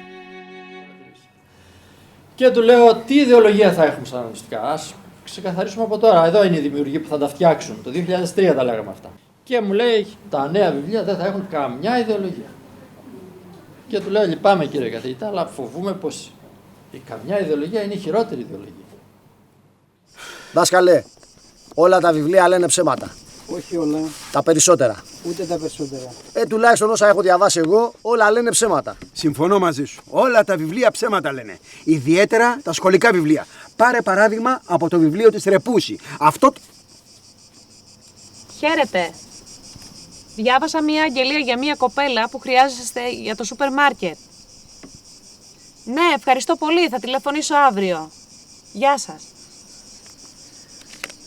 Και του λέω τι ιδεολογία θα έχουμε στα αναλυτικά. Ας ξεκαθαρίσουμε από τώρα. Εδώ είναι οι δημιουργοί που θα τα φτιάξουν. Το 2003 τα λέγαμε αυτά. Και μου λέει τα νέα βιβλία δεν θα έχουν καμιά ιδεολογία. Και του λέω λυπάμαι κύριε καθηγητά, αλλά φοβούμαι πως η καμιά ιδεολογία είναι η χειρότερη ιδεολογία. Δάσκαλε, όλα τα βιβλία λένε ψέματα. Όχι όλα. Τα περισσότερα. Ούτε τα περισσότερα. Τουλάχιστον όσα έχω διαβάσει εγώ, όλα λένε ψέματα. Συμφωνώ μαζί σου. Όλα τα βιβλία ψέματα λένε. Ιδιαίτερα τα σχολικά βιβλία. Πάρε παράδειγμα από το βιβλίο της Ρεπούση. Αυτό. Χαίρετε. Διάβασα μία αγγελία για μία κοπέλα που χρειάζεστε για το σούπερ μάρκετ. Ναι, ευχαριστώ πολύ. Θα τηλεφωνήσω αύριο. Γεια σας.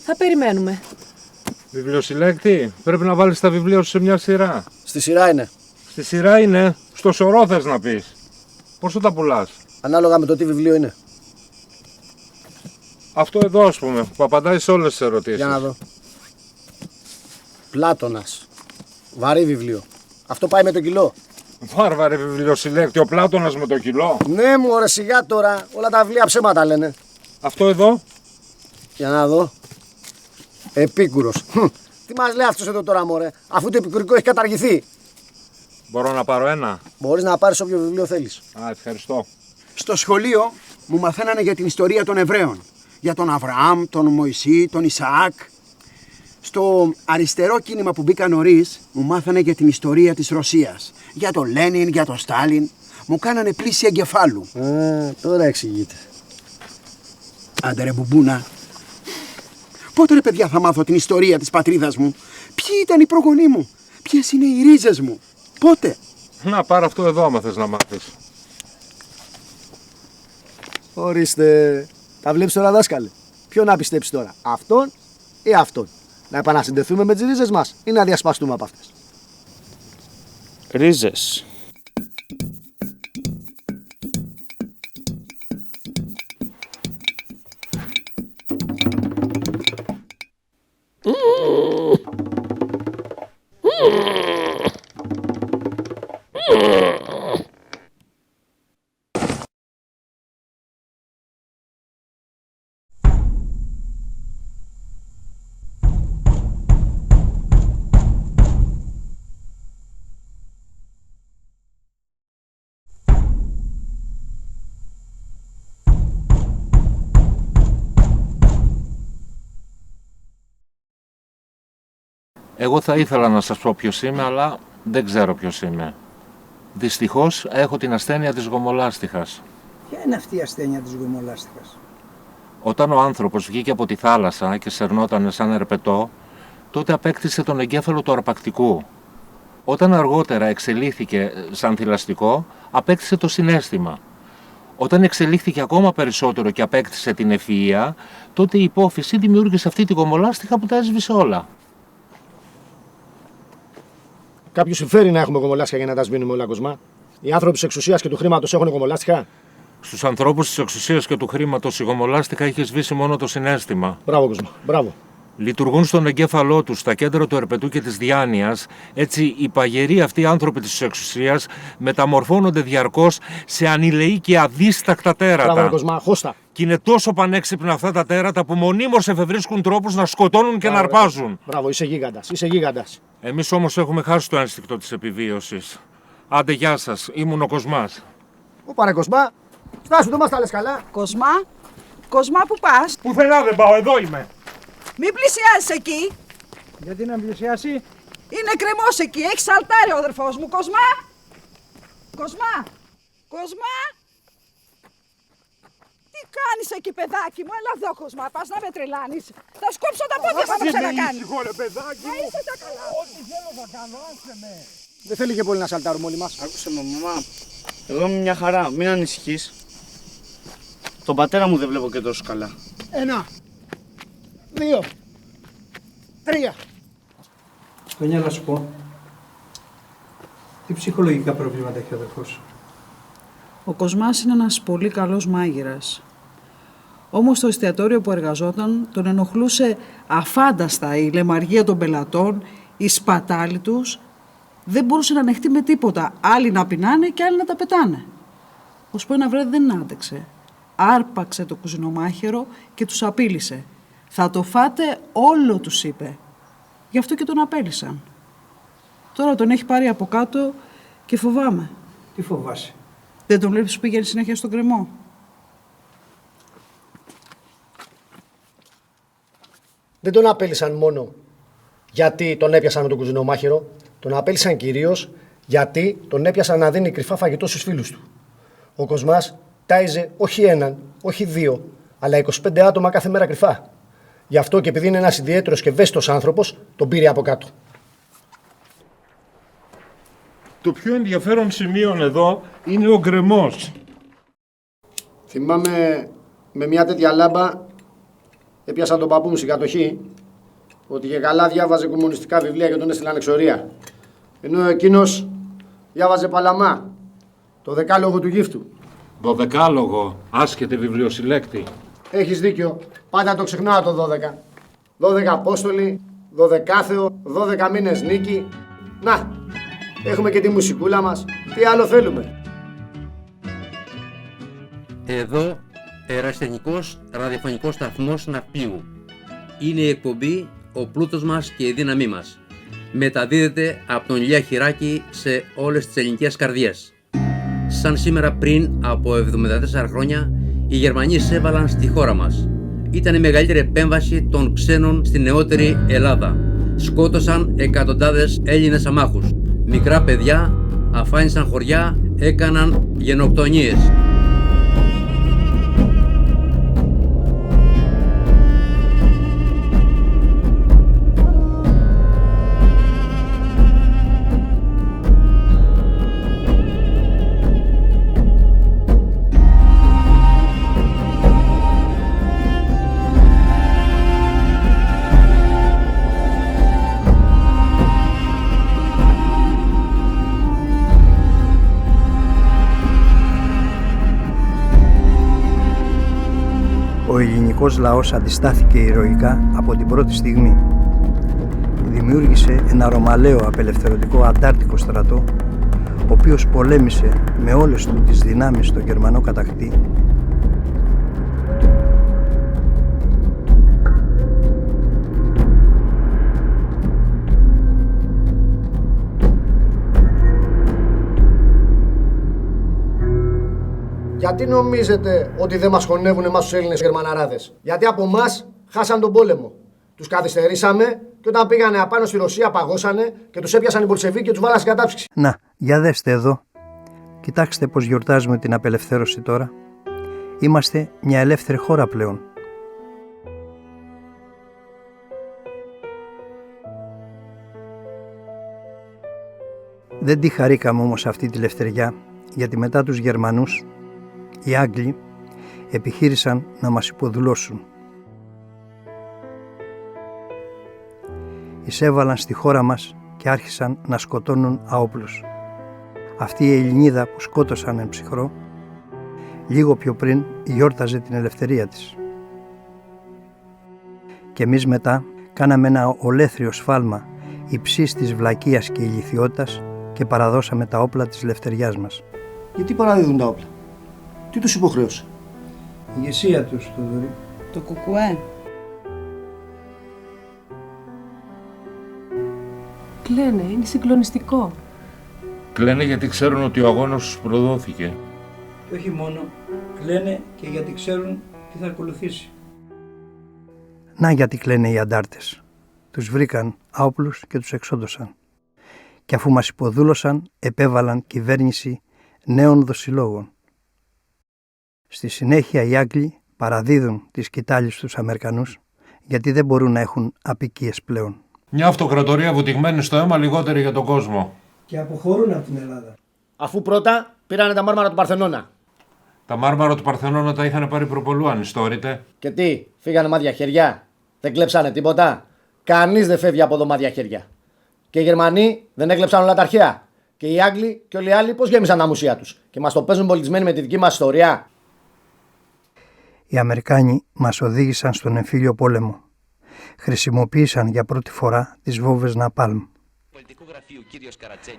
Θα περιμένουμε. Βιβλιοσυλλέκτη, πρέπει να βάλεις τα βιβλία σου σε μια σειρά. Στη σειρά είναι. Στη σειρά είναι. Στο σωρό θες να πεις. Πόσο τα πουλάς? Ανάλογα με το τι βιβλίο είναι. Αυτό εδώ ας πούμε, που απαντάει σε όλες τις ερωτήσεις. Για να δω. Πλάτωνας. Βαρύ βιβλίο. Αυτό πάει με το κιλό. Βάρβαρε βιβλιοσυλλέκτη, ο Πλάτωνας με το κιλό. Ναι μου, ωραία σιγά τώρα. Όλα τα βιβλία ψέματα λένε. Αυτό εδώ. Για να δω. Επίκουρος. Τι μας λέει αυτός εδώ τώρα μωρέ, αφού το επικουρικό έχει καταργηθεί. Μπορώ να πάρω ένα? Μπορείς να πάρεις όποιο βιβλίο θέλεις. Ευχαριστώ. Στο σχολείο μου μαθαίνανε για την ιστορία των Εβραίων. Για τον Αβραάμ, τον Μωυσή, τον Ισαάκ. Στο αριστερό κίνημα που μπήκα νωρίς μου μάθανε για την ιστορία της Ρωσίας. Για τον Λένιν, για τον Στάλιν. Μου κάνανε πλήση εγκεφάλου. Τώρα εξηγείται. Άντε ρε μπουμπούνα. Πότε ρε παιδιά θα μάθω την ιστορία της πατρίδας μου? Ποιοι ήταν οι προγονείς μου? Ποιες είναι οι ρίζες μου? Πότε? Να πάρω αυτό εδώ άμα θες να μάθεις. Ορίστε. Τα βλέπεις τώρα δάσκαλε? Ποιο να πιστέψει τώρα, αυτόν ή αυτόν? Να επανασυντεθούμε με τις ρίζες μας ή να διασπαστούμε από αυτές? Ρίζες. Εγώ θα ήθελα να σας πω ποιος είμαι, αλλά δεν ξέρω ποιος είμαι. Δυστυχώς έχω την ασθένεια της γομολάστιχας. Ποια είναι αυτή η ασθένεια της γομολάστιχας? Όταν ο άνθρωπος βγήκε από τη θάλασσα και σερνόταν σαν ερπετό, τότε απέκτησε τον εγκέφαλο του αρπακτικού. Όταν αργότερα εξελίχθηκε σαν θηλαστικό, απέκτησε το συναίσθημα. Όταν εξελίχθηκε ακόμα περισσότερο και απέκτησε την ευφυΐα, τότε η υπόφυση δημιούργησε αυτή τη γομολάστιχα που τα έσβησε όλα. Κάποιου συμφέρει να έχουμε γομολάστιχα για να τα σβήνουμε όλα, Κοσμά? Οι άνθρωποι της εξουσίας και του χρήματος έχουν γομολάστιχα? Στους ανθρώπους της εξουσίας και του χρήματος η γομολάστιχα είχε σβήσει μόνο το συναίσθημα. Μπράβο, Κοσμά, μπράβο. Λειτουργούν στον εγκέφαλό τους, στα κέντρα του ερπετού και της διάνοιας. Έτσι, οι παγεροί αυτοί άνθρωποι της εξουσίας μεταμορφώνονται διαρκώς σε ανηλεή και αδίστακτα τέρατα. Μπράβο, Κοσμά, χώστα. Και είναι τόσο πανέξυπνα αυτά τα τέρατα που μονίμως εφευρίσκουν τρόπους να σκοτώνουν και να αρπάζουν. Μπράβο, είσαι γίγαντας, είσαι γίγαντας. Εμείς όμως έχουμε χάσει το ένστικτο της επιβίωσης. Άντε, γεια σας, ήμουν ο Κοσμάς. Πού πάρε, Κοσμά? Στάσου, δεν μας τα λες καλά. Κοσμά, Κοσμά, πού πας? Πουθενά δεν πάω, εδώ είμαι. Μην πλησιάσεις εκεί. Γιατί να πλησιάσει? Είναι κρεμός εκεί, έχει σαλτάρει ο αδερφός μου. Κοσμά, Κοσμά, Κοσμά. Τι κάνεις εκεί, παιδάκι μου? Έλα εδώ, Κοσμά, πας να με τρελάνεις. Θα σκόψω τα πόδια, θα με ξανακάνεις. παιδάκι μου. Είσαι τα καλά. Ό,τι θέλω θα κάνω, άσε με. Δεν θέλει και πολύ να σαλτάρουμε όλοι μας. Άκουσε με, μαμά. Εγώ είμαι μια χαρά, μην ανησυχείς. Τον πατέρα μου δεν βλέπω και τόσο καλά. 1, 2, 3. Τόνια, να σου πω. Τι ψυχολογικά προβλήματα έχει ο αδερφός σου? Ο Κοσμάς είναι ένας πολύ καλός μάγειρας. Όμως στο εστιατόριο που εργαζόταν τον ενοχλούσε αφάνταστα η λεμαργία των πελατών, η σπατάλη τους. Δεν μπορούσε να ανεχτεί με τίποτα. Άλλοι να πεινάνε και άλλοι να τα πετάνε. Ως που ένα βράδυ δεν άντεξε. Άρπαξε το κουζινομάχαιρο και τους απείλησε. Θα το φάτε όλο, τους είπε. Γι' αυτό και τον απέλησαν. Τώρα τον έχει πάρει από κάτω και φοβάμαι. Τι φοβάσαι? Δεν τον βλέπεις που πήγαινε συνέχεια στον κρεμό? Δεν τον απέλησαν μόνο γιατί τον έπιασαν με τον κουζινομάχαιρο. Τον απέλησαν κυρίως γιατί τον έπιασαν να δίνει κρυφά φαγητό στους φίλους του. Ο Κοσμάς τάιζε όχι έναν, όχι δύο, αλλά 25 άτομα κάθε μέρα κρυφά. Γι' αυτό και επειδή είναι ένας ιδιαίτερος και ευαίσθητος άνθρωπος, τον πήρε από κάτω. Το πιο ενδιαφέρον σημείο εδώ είναι ο γκρεμός. Θυμάμαι με μια τέτοια λάμπα έπιασαν τον παππού μου στην κατοχή ότι και καλά διάβαζε κομμουνιστικά βιβλία και τον έστειλαν εξορία. Ενώ εκείνος διάβαζε Παλαμά, το δεκάλογο του γύφτου. Το δεκάλογο, άσχετε βιβλιοσυλλέκτη. Έχεις δίκιο, πάντα το ξεχνάω το 12. 12 Απόστολοι, 12 12 μήνες νίκη. Να, έχουμε και τη μουσικούλα μας. Τι άλλο θέλουμε? Εδώ, ερασιτεχνικός ραδιοφωνικός σταθμός Ναυπλίου. Είναι η εκπομπή «Ο πλούτος μας και η δύναμή μας». Μεταδίδεται από τον Ηλία Χειράκη σε όλες τις ελληνικές καρδιές. Σαν σήμερα πριν από 74 χρόνια, οι Γερμανοί εισέβαλαν στη χώρα μας. Ήταν η μεγαλύτερη επέμβαση των ξένων στη νεότερη Ελλάδα. Σκότωσαν εκατοντάδες Έλληνες αμάχους. Μικρά παιδιά αφάνισαν χωριά, έκαναν γενοκτονίες. Ο ελληνικός λαός αντιστάθηκε ηρωικά από την πρώτη στιγμή. Δημιούργησε ένα ρωμαλαίο απελευθερωτικό αντάρτικο στρατό, ο οποίος πολέμησε με όλες του τις δυνάμεις στον Γερμανό κατακτή. Γιατί νομίζετε ότι δεν μας χωνεύουν εμάς τους Έλληνες Γερμαναράδες? Γιατί από εμάς χάσαν τον πόλεμο. Τους καθυστερήσαμε και όταν πήγανε απάνω στη Ρωσία παγώσανε και τους έπιασαν οι Μπολσεβίκοι και τους βάλαν στην κατάψυξη. Να, για δέστε εδώ. Κοιτάξτε πως γιορτάζουμε την απελευθέρωση τώρα. Είμαστε μια ελεύθερη χώρα πλέον. Δεν τη χαρήκαμε όμως αυτή τη λευτεριά, γιατί μετά τους Γερμανούς, οι Άγγλοι επιχείρησαν να μας υποδουλώσουν. Εισέβαλαν στη χώρα μας και άρχισαν να σκοτώνουν αόπλους. Αυτή η Ελληνίδα που σκότωσαν εν ψυχρό, λίγο πιο πριν γιόρταζε την ελευθερία της. Και εμείς μετά κάναμε ένα ολέθριο σφάλμα υψής της βλακείας και ηλιθιότητας και παραδώσαμε τα όπλα της ελευθεριάς μας. Γιατί παραδίδουν τα όπλα? Τι τους υποχρέωσε? Η ηγεσία τους, Θοδωρή. Το κουκουέ. Κλαίνε, είναι συγκλονιστικό. Κλαίνε γιατί ξέρουν ότι ο αγώνας τους προδόθηκε. Και όχι μόνο, κλαίνε και γιατί ξέρουν τι θα ακολουθήσει. Να γιατί κλαίνε οι αντάρτες. Τους βρήκαν άοπλους και τους εξόντωσαν. Και αφού μας υποδούλωσαν, επέβαλαν κυβέρνηση νέων δοσιλόγων. Στη συνέχεια οι Άγγλοι παραδίδουν τις σκητάλεις στους Αμερικανούς, γιατί δεν μπορούν να έχουν απικίες πλέον. Μια αυτοκρατορία βουτυγμένη στο αίμα, λιγότερη για τον κόσμο. Και αποχωρούν από την Ελλάδα. Αφού πρώτα πήρανε τα μάρμαρα του Παρθενώνα. Τα μάρμαρα του Παρθενώνα τα είχαν πάρει προπολού, ανιστόρητε. Και τι, φύγανε μάδια χέρια? Δεν κλέψανε τίποτα? Κανείς δεν φεύγει από εδώ μάδια χέρια. Και οι Γερμανοί δεν έκλεψαν όλα τα αρχαία. Και οι Άγγλοι και όλοι οι άλλοι πώς γέμισαν τα μουσεία τους. Και μας το παίζουν πολιτισμένοι με τη δική μας ιστορία. Οι Αμερικάνοι μας οδήγησαν στον εμφύλιο πόλεμο. Χρησιμοποίησαν για πρώτη φορά τις βόμβες Ναπάλμ.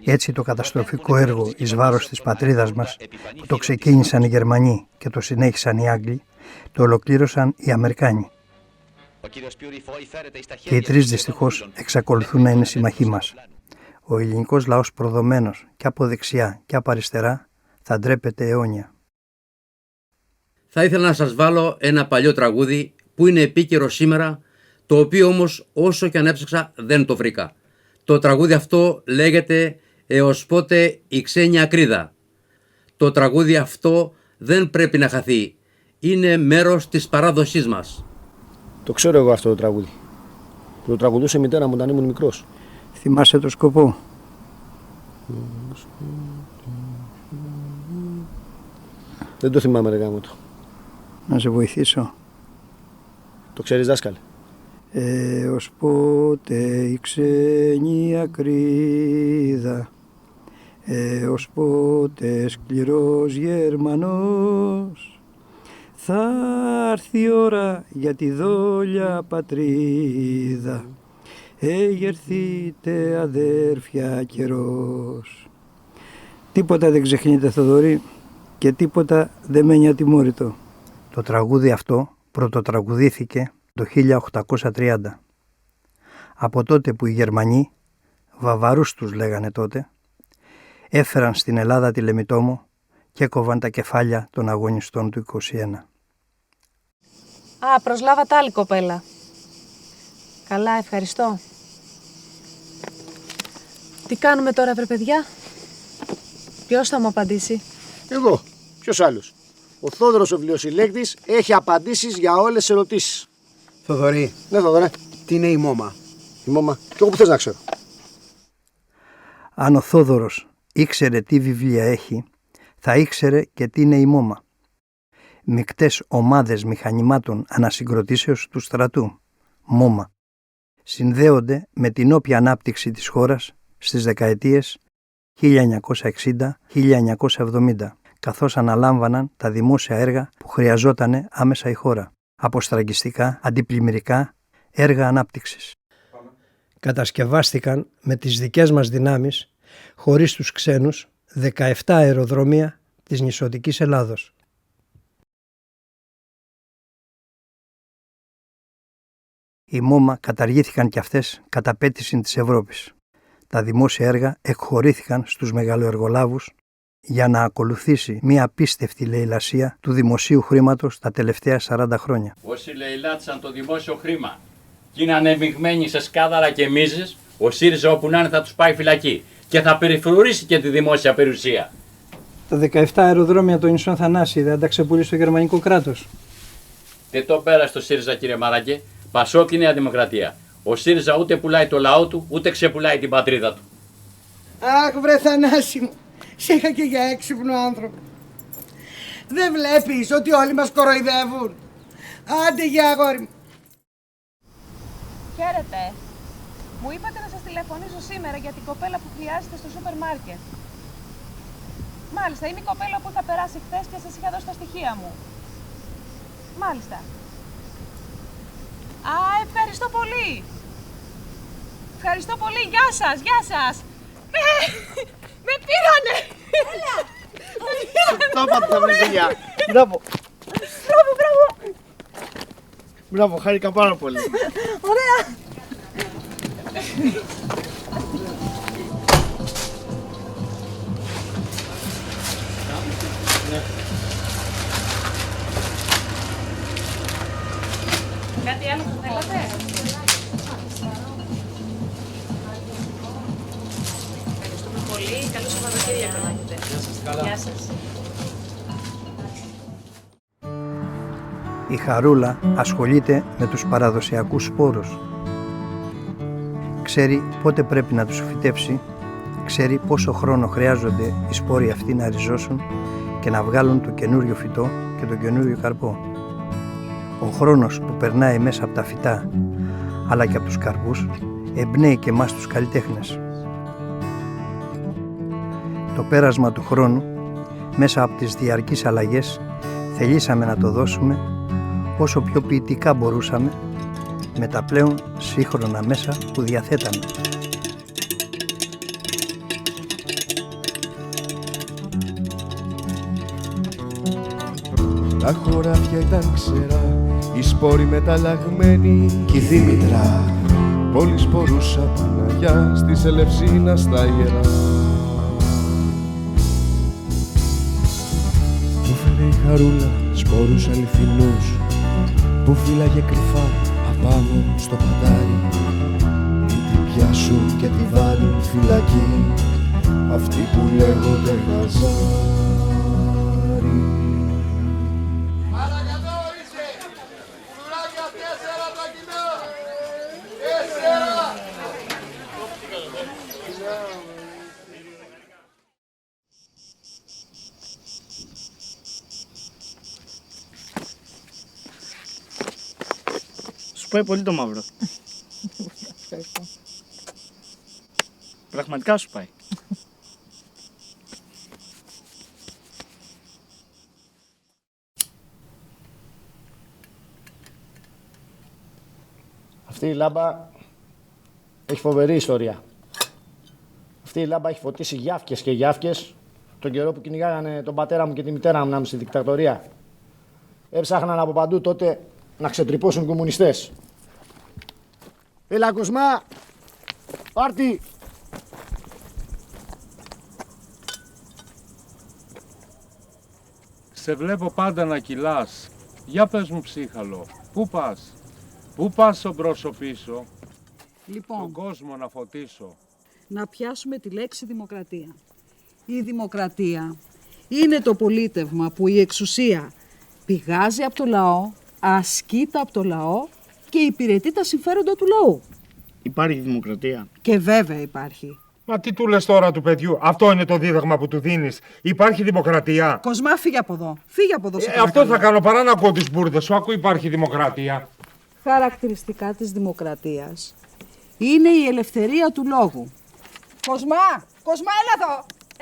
Έτσι το καταστροφικό έργο εις βάρος της πατρίδας μας, που το ξεκίνησαν οι Γερμανοί και το συνέχισαν οι Άγγλοι, το ολοκλήρωσαν οι Αμερικάνοι. Και οι τρεις δυστυχώς εξακολουθούν να είναι συμμαχοί μας. Ο ελληνικός λαός προδομένος και από δεξιά και από αριστερά θα ντρέπεται αιώνια. Θα ήθελα να σας βάλω ένα παλιό τραγούδι που είναι επίκαιρο σήμερα, το οποίο όμως όσο και αν έψαξα δεν το βρήκα. Το τραγούδι αυτό λέγεται «Έως πότε η ξένη ακρίδα». Το τραγούδι αυτό δεν πρέπει να χαθεί. Είναι μέρος της παράδοσής μας. Το ξέρω εγώ αυτό το τραγούδι. Το τραγουδούσε η μητέρα μου όταν ήμουν μικρός. Θυμάσαι το σκοπό? Δεν το θυμάμαι ρε γάμο το. Να σε βοηθήσω. Το ξέρεις δάσκαλε? Έως πότε η ξένη ακρίδα, έως πότε σκληρός Γερμανός, θα έρθει η ώρα για τη δόλια πατρίδα, εγερθείτε αδέρφια καιρός. Τίποτα δεν ξεχνιέται Θοδωρή και τίποτα δεν μένει ατιμόρυτο. Το τραγούδι αυτό πρωτοτραγουδήθηκε το 1830. Από τότε που οι Γερμανοί, Βαβαρούς τους λέγανε τότε, έφεραν στην Ελλάδα τη Λεμιτόμο και έκοβαν τα κεφάλια των αγωνιστών του 21. Α, προσλάβατε άλλη κοπέλα. Καλά, ευχαριστώ. Τι κάνουμε τώρα, βρε παιδιά? Ποιος θα μου απαντήσει? Εγώ. Ποιος άλλος? Ο Θόδωρος ο βιβλιοσυλλέκτης έχει απαντήσεις για όλες τις ερωτήσεις. Θοδωρή. Ναι, Θοδωρέ. Τι είναι η μόμα? Η μόμα. Κι εγώ που θες να ξέρω. Αν ο Θόδωρος ήξερε τι βιβλία έχει, θα ήξερε και τι είναι η μόμα. Μικτές ομάδες μηχανημάτων ανασυγκροτήσεως του στρατού. Μόμα. Συνδέονται με την όποια ανάπτυξη της χώρας στις δεκαετίες 1960-1970, καθώς αναλάμβαναν τα δημόσια έργα που χρειαζότανε άμεσα η χώρα. αποστραγγιστικά, αντιπλημμυρικά, έργα ανάπτυξης. Κατασκευάστηκαν με τις δικές μας δυνάμεις, χωρίς τους ξένους, 17 αεροδρόμια της νησιωτικής Ελλάδος. Οι ΜΟΜΑ καταργήθηκαν κι αυτές κατά πέτηση της Ευρώπης. Τα δημόσια έργα εκχωρήθηκαν στους μεγαλοεργολάβους για να ακολουθήσει μια απίστευτη λαιλασία του δημοσίου χρήματος τα τελευταία 40 χρόνια. Όσοι λαιλάτισαν το δημόσιο χρήμα και είναι ανεμειγμένοι σε σκάδαρα και μίζες, ο ΣΥΡΙΖΑ όπου να είναι θα τους πάει φυλακή και θα περιφρουρήσει και τη δημόσια περιουσία. Τα 17 αεροδρόμια των νησιών Θανάση δεν τα ξεπουλήσει το γερμανικό κράτος. Δεν το πέρασε το ΣΥΡΙΖΑ, κύριε Μαραγκέ. Πασόκ η Νέα Δημοκρατία. Ο ΣΥΡΙΖΑ ούτε πουλάει το λαό του, ούτε ξεπουλάει την πατρίδα του. Αχ, βρε Θανάση μου, σε είχα και για έξυπνο άνθρωπο. Δεν βλέπεις ότι όλοι μας κοροϊδεύουν? Άντε για αγόρι μου. Χαίρετε. Μου είπατε να σας τηλεφωνήσω σήμερα για την κοπέλα που χρειάζεται στο σούπερ μάρκετ. Μάλιστα, είμαι η κοπέλα που είχα περάσει χθες και σας είχα δώσει τα στοιχεία μου. Μάλιστα. Α, ευχαριστώ πολύ. Ευχαριστώ πολύ. Γεια σας, γεια σας. Με πήρανε. Έλα. Το είπατε τα βρεσίλια. Μπράβο. Μπράβο, μπράβο. Μπράβο, χάρηκα πάρα πολύ. Ωραία. Κάτι άλλο που θέλατε? Ευχαριστούμε πολύ. Καλό Σαββατοκύριακο να έχετε. Γεια σας. Η Χαρούλα ασχολείται με τους παραδοσιακούς σπόρους. Ξέρει πότε πρέπει να τους φυτέψει, ξέρει πόσο χρόνο χρειάζονται οι σπόροι αυτοί να ριζώσουν και να βγάλουν το καινούριο φυτό και τον καινούριο καρπό. Ο χρόνος που περνάει μέσα από τα φυτά, αλλά και από τους καρπούς, εμπνέει και εμάς τους καλλιτέχνες. Το πέρασμα του χρόνου, μέσα από τις διαρκείς αλλαγές, θελήσαμε να το δώσουμε όσο πιο ποιητικά μπορούσαμε, με τα πλέον σύγχρονα μέσα που διαθέταμε. Τα χωράφια ήταν ξερά, οι σπόροι μεταλλαγμένοι κι η Δήμητρα πόλης μπορούσα Παναγιά στη Ελευσίνα στα Ιερά. Του φέρε η Χαρούλα σπόρους αληθινούς που φύλαγε κρυφά απάνω στο πατάρι. Ή την πιάσουν και τη βάλουν φυλακή αυτοί που λέγονται Χαζάρι. Σου πάει πολύ το μαύρο. Πραγματικά σου πάει. Αυτή η λάμπα έχει φοβερή ιστορία. Αυτή η λάμπα έχει φωτίσει γιάφκες και γιάφκες τον καιρό που κυνηγάγανε τον πατέρα μου και τη μητέρα μου να είμαι στη δικτατορία. Έψαχναν από παντού τότε να ξετρυπώσουν κομμουνιστές. Έλα Κοσμά, πάρτι! Σε βλέπω πάντα να κυλάς. Για πες μου ψύχαλο, πού πας? Πού πας μπρος πίσω? Λοιπόν, τον κόσμο να φωτίσω. Να πιάσουμε τη λέξη δημοκρατία. Η δημοκρατία είναι το πολίτευμα που η εξουσία πηγάζει από το λαό, ασκείται από το λαό και υπηρετεί τα συμφέροντα του λαού. Υπάρχει δημοκρατία. Και βέβαια υπάρχει. Μα τι του λες τώρα του παιδιού? Αυτό είναι το δίδαγμα που του δίνεις. Υπάρχει δημοκρατία? Κοσμά, φύγε από εδώ. Φύγε από εδώ. Αυτό θα κάνω παρά να ακούω τις μπουρδες σου. Ακού υπάρχει δημοκρατία. Χαρακτηριστικά της δημοκρατίας είναι η ελευθερία του λόγου. Κοσμά, Κοσμά, έλα εδώ.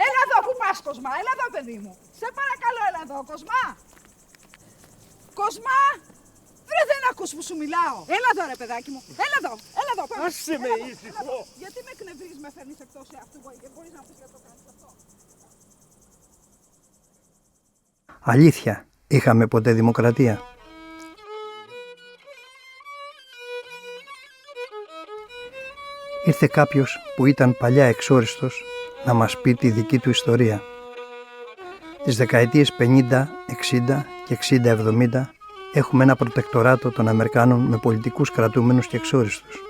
Έλα εδώ, πού πας Κοσμά, έλα εδώ παιδί μου. Σε παρακαλώ, έλα εδώ, Κοσμά. Κοσμά, βρε ακούς που σου μιλάω. Έλα εδώ ρε παιδάκι μου. Έλα εδώ. Άσε με ήσυχο. Γιατί με εκνευρίζεις, με φέρνεις εκτός εαυτού, μπορείς να πεις γιατί το κάνεις αυτό. Αλήθεια, είχαμε ποτέ δημοκρατία? Ήρθε κάποιος που ήταν παλιά εξόριστος να μας πει τη δική του ιστορία. Τις δεκαετίες 50, 60 και 60-70 έχουμε ένα προτεκτοράτο των Αμερικάνων με πολιτικούς κρατούμενους και εξόριστους.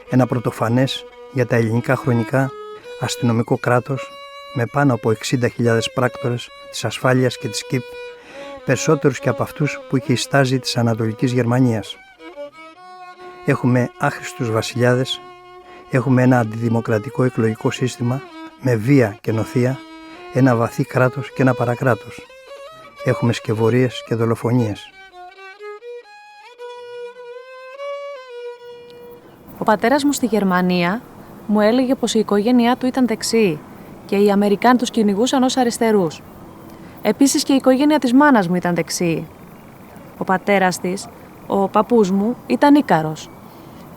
Ένα πρωτοφανές για τα ελληνικά χρονικά αστυνομικό κράτος με πάνω από 60.000 πράκτορες της ασφάλειας και της ΚΙΠ, περισσότερους και από αυτούς που είχε η στάζη της Ανατολικής Γερμανίας. Έχουμε άχρηστους βασιλιάδες, έχουμε ένα αντιδημοκρατικό εκλογικό σύστημα με βία και νοθεία, ένα βαθύ κράτος και ένα παρακράτος. Έχουμε σκευωρίες και δολοφονίες. Ο πατέρας μου στη Γερμανία μου έλεγε πως η οικογένειά του ήταν δεξιή και οι Αμερικάνοι τους κυνηγούσαν ως αριστερούς. Επίσης και η οικογένεια της μάνας μου ήταν δεξιή. Ο πατέρας της, ο παππούς μου, ήταν Ίκαρος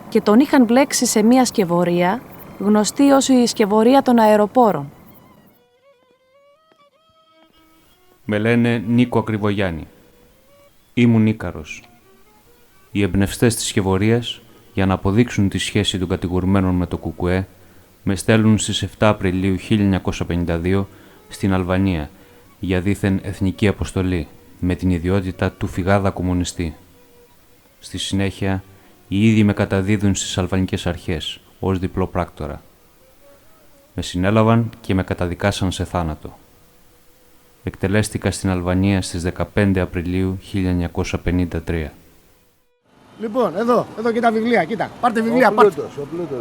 και τον είχαν μπλέξει σε μια σκευωρία γνωστή ως η σκευωρία των αεροπόρων. Με λένε Νίκο Ακριβογιάννη. Ήμουν Ίκαρος. Οι εμπνευστές της σκευωρίας, για να αποδείξουν τη σχέση των κατηγορουμένων με το ΚΚΕ, με στέλνουν στις 7 Απριλίου 1952 στην Αλβανία για δήθεν εθνική αποστολή, με την ιδιότητα του φυγάδα κομμουνιστή. Στη συνέχεια, οι ίδιοι με καταδίδουν στις αλβανικές αρχές ως διπλό πράκτορα. Με συνέλαβαν και με καταδικάσαν σε θάνατο. Εκτελέστηκα στην Αλβανία στις 15 Απριλίου 1953. Λοιπόν, εδώ και τα βιβλία, κοίτα. Πάρτε βιβλία, πάρτε.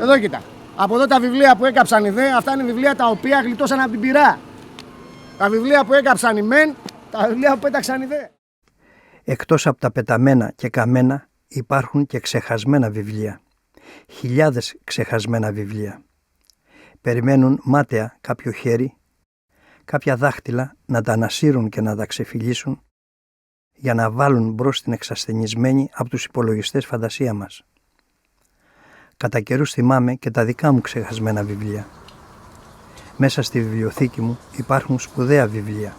Εδώ κοίτα. Από εδώ τα βιβλία που έκαψαν οι δε, αυτά είναι βιβλία τα οποία γλιτώσαν από την πυρά. Τα βιβλία που έκαψαν οι μεν, τα βιβλία που πέταξαν οι δε. Εκτός από τα πεταμένα και καμένα υπάρχουν και ξεχασμένα βιβλία. Χιλιάδες ξεχασμένα βιβλία. Περιμένουν μάταια κάποιο χέρι, κάποια δάχτυλα να τα ανασύρουν και να τα ξεφυλίσουν για να βάλουν μπρος την εξασθενισμένη από τους υπολογιστές φαντασία μας. Κατά καιρούς θυμάμαι και τα δικά μου ξεχασμένα βιβλία. Μέσα στη βιβλιοθήκη μου υπάρχουν σπουδαία βιβλία,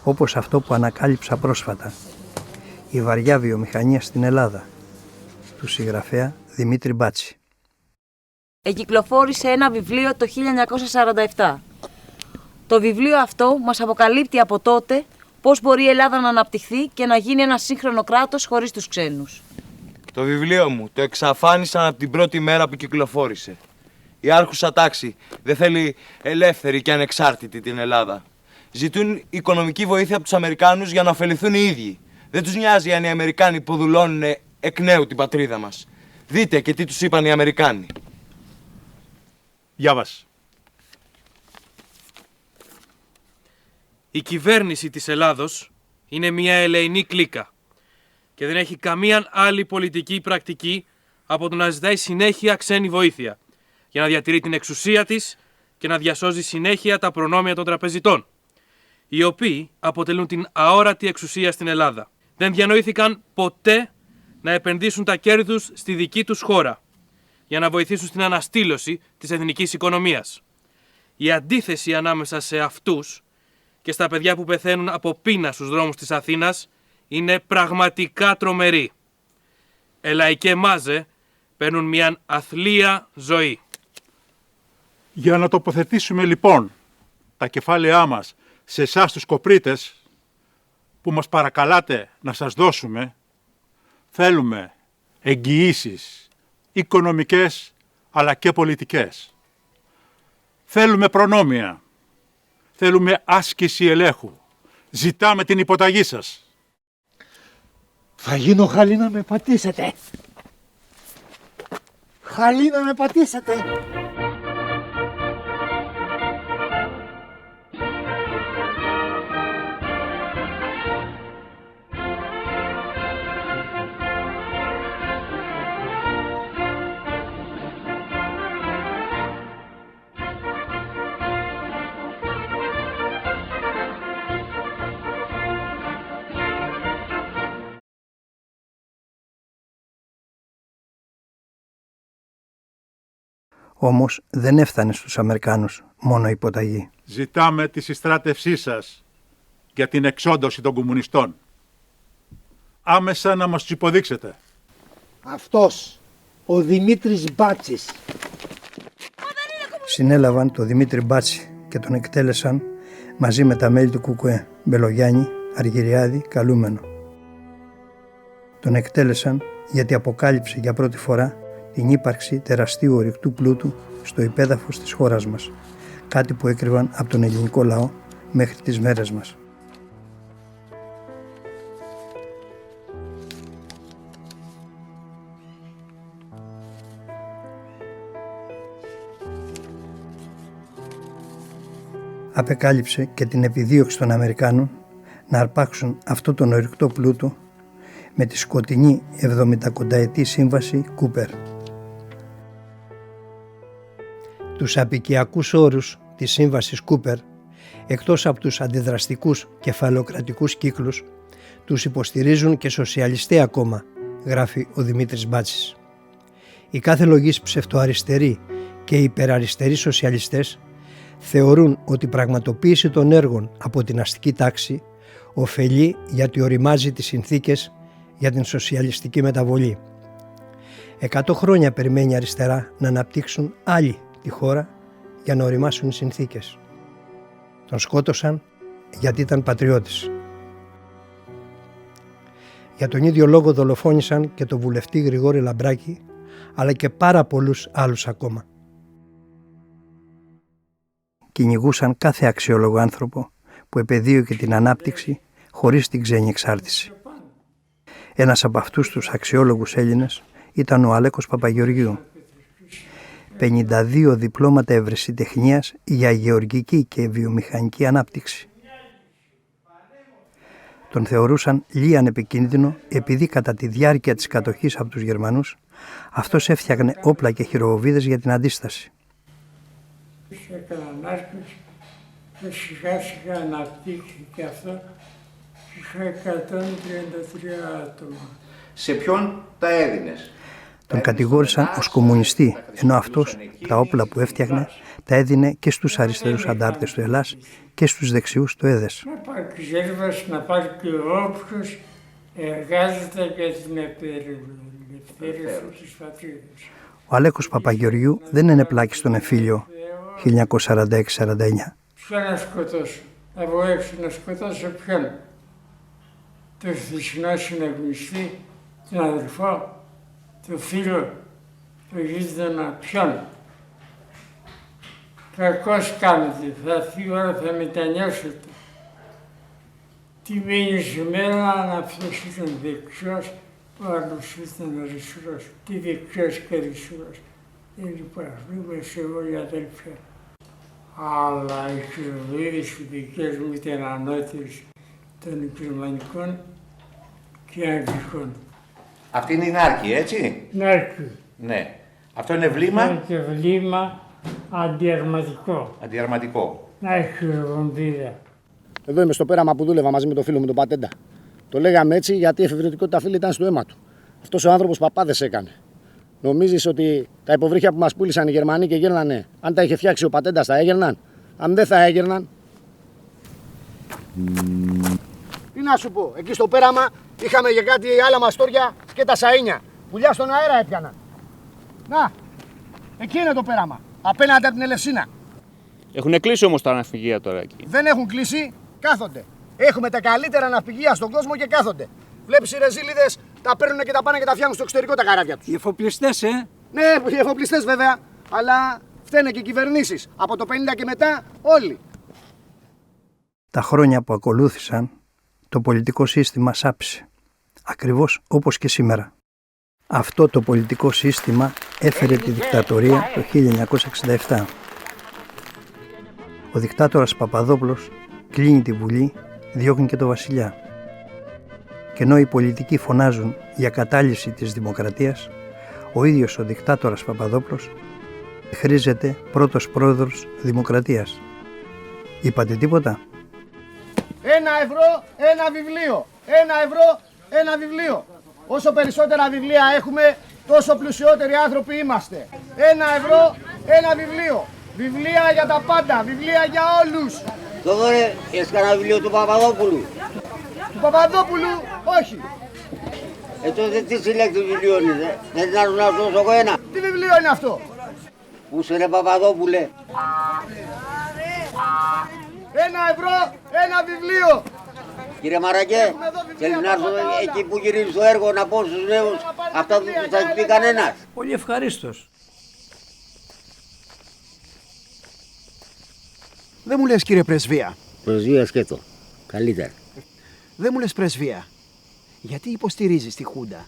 όπως αυτό που ανακάλυψα πρόσφατα, «Η βαριά βιομηχανία στην Ελλάδα», του συγγραφέα Δημήτρη Μπάτση. Εκυκλοφόρησε ένα βιβλίο το 1947. Το βιβλίο αυτό μας αποκαλύπτει από τότε πώς μπορεί η Ελλάδα να αναπτυχθεί και να γίνει ένα σύγχρονο κράτος χωρίς τους ξένους. Το βιβλίο μου το εξαφάνισαν από την πρώτη μέρα που κυκλοφόρησε. Η άρχουσα τάξη δεν θέλει ελεύθερη και ανεξάρτητη την Ελλάδα. Ζητούν οικονομική βοήθεια από τους Αμερικάνους για να ωφεληθούν οι ίδιοι. Δεν τους νοιάζει αν οι Αμερικάνοι υποδουλώνουν εκ νέου την πατρίδα μας. Δείτε και τι τους είπαν οι Αμερικάνοι. Διάβασε. Η κυβέρνηση της Ελλάδος είναι μια ελεηνή κλίκα και δεν έχει καμία άλλη πολιτική πρακτική από το να ζητάει συνέχεια ξένη βοήθεια για να διατηρεί την εξουσία της και να διασώζει συνέχεια τα προνόμια των τραπεζιτών, οι οποίοι αποτελούν την αόρατη εξουσία στην Ελλάδα. Δεν διανοήθηκαν ποτέ να επενδύσουν τα κέρδη τους στη δική τους χώρα για να βοηθήσουν στην αναστήλωση της εθνικής οικονομίας. Η αντίθεση ανάμεσα σε αυτούς και στα παιδιά που πεθαίνουν από πείνα στους δρόμους της Αθήνας είναι πραγματικά τρομερή. Ελαϊκέ μάζε παίρνουν μια αθλία ζωή. Για να τοποθετήσουμε λοιπόν τα κεφάλαιά μας σε εσάς τους κοπρίτες που μας παρακαλάτε να σας δώσουμε, θέλουμε εγγυήσεις οικονομικές αλλά και πολιτικές. Θέλουμε προνόμια. Θέλουμε άσκηση ελέγχου. Ζητάμε την υποταγή σας. Θα γίνω χαλί να με πατήσετε. Χαλί να με πατήσετε. Όμως δεν έφτανε στους Αμερικάνους μόνο η υποταγή. Ζητάμε τη συστράτευσή σας για την εξόντωση των κομμουνιστών. Άμεσα να μας τους υποδείξετε. Αυτός, ο Δημήτρης Μπάτσης. Συνέλαβαν τον Δημήτρη Μπάτση και τον εκτέλεσαν μαζί με τα μέλη του ΚΚΕ, Μπελογιάννη, Αργυριάδη, Καλούμενο. Τον εκτέλεσαν γιατί αποκάλυψε για πρώτη φορά την ύπαρξη τεραστίου ορυκτού πλούτου στο υπέδαφος της χώρας μας, κάτι που έκρυβαν από τον ελληνικό λαό μέχρι τις μέρες μας. Απεκάλυψε και την επιδίωξη των Αμερικάνων να αρπάξουν αυτό τον ορυκτό πλούτο με τη σκοτεινή 70 σύμβαση Κούπερ. Τους απικιακούς όρους της σύμβασης Κούπερ, εκτός από τους αντιδραστικούς κεφαλοκρατικούς κύκλους, τους υποστηρίζουν και σοσιαλιστές ακόμα, γράφει ο Δημήτρης Μπάτσης. Οι κάθε λογής ψευτοαριστεροί και υπεραριστεροί σοσιαλιστές θεωρούν ότι η πραγματοποίηση των έργων από την αστική τάξη ωφελεί γιατί οριμάζει τις συνθήκες για την σοσιαλιστική μεταβολή. 100 χρόνια περιμένει η αριστερά να αναπτύξουν άλλοι τη χώρα για να οριμάσουν οι συνθήκες. Τον σκότωσαν γιατί ήταν πατριώτης. Για τον ίδιο λόγο δολοφόνησαν και τον βουλευτή Γρηγόρη Λαμπράκη, αλλά και πάρα πολλούς άλλους ακόμα. Κυνηγούσαν κάθε αξιόλογο άνθρωπο που επεδίωκε την ανάπτυξη χωρίς την ξένη εξάρτηση. Ένας από αυτούς τους αξιόλογους Έλληνες ήταν ο Αλέκος Παπαγεωργίου. 52 διπλώματα ευρεσιτεχνίας για γεωργική και βιομηχανική ανάπτυξη. Τον θεωρούσαν λίαν επικίνδυνο επειδή κατά τη διάρκεια της κατοχής από τους Γερμανούς αυτός έφτιαχνε όπλα και χειροβοβίδες για την αντίσταση. Έκαναν άσκηση και σιγά σιγά αναπτύχθηκε αυτό. Είχα 133 άτομα. Σε ποιον τα έδινες? Τον κατηγόρησαν ως κομμουνιστή, ενώ αυτός τα όπλα που έφτιαχνε τα έδινε και στους αριστερούς αντάρτες του Ελλάς και στους δεξιούς του ΕΔΕΣ. Να υπάρχει ζέρβαση, να υπάρχει όποιος εργάζεται για την ελευθερία της πατρίδας. Ο Αλέκος Παπαγεωργιού δεν ενεπλάκη στον εμφύλιο 1946-49. Ποιο να σκοτώσω, να βγω έξω να σκοτώσω ποιον? Το θυσινό συναγωνιστή, τον αδελφό, το φίλο, το γείτονα, ποιον? Κακώς κάνετε, θα έρθει η ώρα, θα μετανιώσετε. Τι μείνει σε μένα να αυτός ήταν δεξιός, ο άλλος ήταν αριστερός. Τι δεξιός και αριστερός. Δεν υπάρχουν, είμαστε όλοι αδέλφια. Αλλά οι χειροβίδες οι δικές μου ήταν ανώτερες των γερμανικών και αγγλικών. Αυτή είναι η Νάρκη, έτσι? Νάρκη. Ναι. Αυτό είναι βλήμα. Αυτό είναι βλήμα αντιαρματικό. Αντιαρματικό. Να έχει χειροβομβίδα. Εδώ είμαι στο πέραμα που δούλευα μαζί με τον φίλο μου τον Πατέντα. Το λέγαμε έτσι γιατί η εφευρετικότητα φίλη ήταν στο αίμα του. Αυτός ο άνθρωπος παπάδες έκανε. Νομίζεις ότι τα υποβρύχια που μας πούλησαν οι Γερμανοί και γέρνανε, αν τα είχε φτιάξει ο Πατέντας θα έγερναν? Αν δεν θα έγερναν. Τι να σου πω, εκεί στο πέραμα είχαμε για κάτι άλλα μαστόρια και τα σαΐνια. Πουλιά στον αέρα έπιαναν. Να, εκεί είναι το πέραμα, απέναντι από την Ελευσίνα. Έχουν κλείσει όμως τα ναυπηγεία τώρα εκεί. Δεν έχουν κλείσει, κάθονται. Έχουμε τα καλύτερα ναυπηγεία στον κόσμο και κάθονται. Βλέπεις οι ρεζίλιδες, τα παίρνουν και τα πάνε και τα φτιάχνουν στο εξωτερικό τα καράβια τους. Οι εφοπλιστές, Ναι, οι εφοπλιστές βέβαια, αλλά φταίνε και οι κυβερνήσεις. Από το 50 και μετά όλοι. Τα χρόνια που ακολούθησαν, το πολιτικό σύστημα σάπισε. Ακριβώς όπως και σήμερα. Αυτό το πολιτικό σύστημα έφερε τη δικτατορία το 1967. Ο δικτάτορας Παπαδόπουλος κλείνει τη Βουλή, διώχνει και το βασιλιά. Και ενώ οι πολιτικοί φωνάζουν για κατάλυση της δημοκρατίας, ο ίδιος ο δικτάτορας Παπαδόπουλος χρήζεται πρώτος πρόεδρος δημοκρατίας. Είπατε τίποτα? 1 ευρώ, ένα βιβλίο. 1 ευρώ, ένα βιβλίο. Όσο περισσότερα βιβλία έχουμε, τόσο πλουσιότεροι άνθρωποι είμαστε. 1 ευρώ, Ένα βιβλίο. Βιβλία για τα πάντα, βιβλία για όλους. Θοδωρέ, έχεις κανένα βιβλίο του Παπαδόπουλου? Του Παπαδόπουλου, όχι. Τότε τι συλλέκτης βιβλίων είναι, δεν να σου δώσω εγώ ένα. Τι βιβλίο είναι αυτό? Πού σε ρε Παπαδόπουλε? 1 ευρώ, ένα βιβλίο. Κύριε Μαραγκέ, θέλει να έρθω εκεί που γυρίζει το έργο να πω στους νέους αυτά που θα έχει πει κανένας? Πολύ ευχαρίστως. Δεν μου λες κύριε πρεσβεία. Πρεσβεία σκέτο, καλύτερα. Δεν μου λες πρεσβεία. Γιατί υποστηρίζεις τη Χούντα?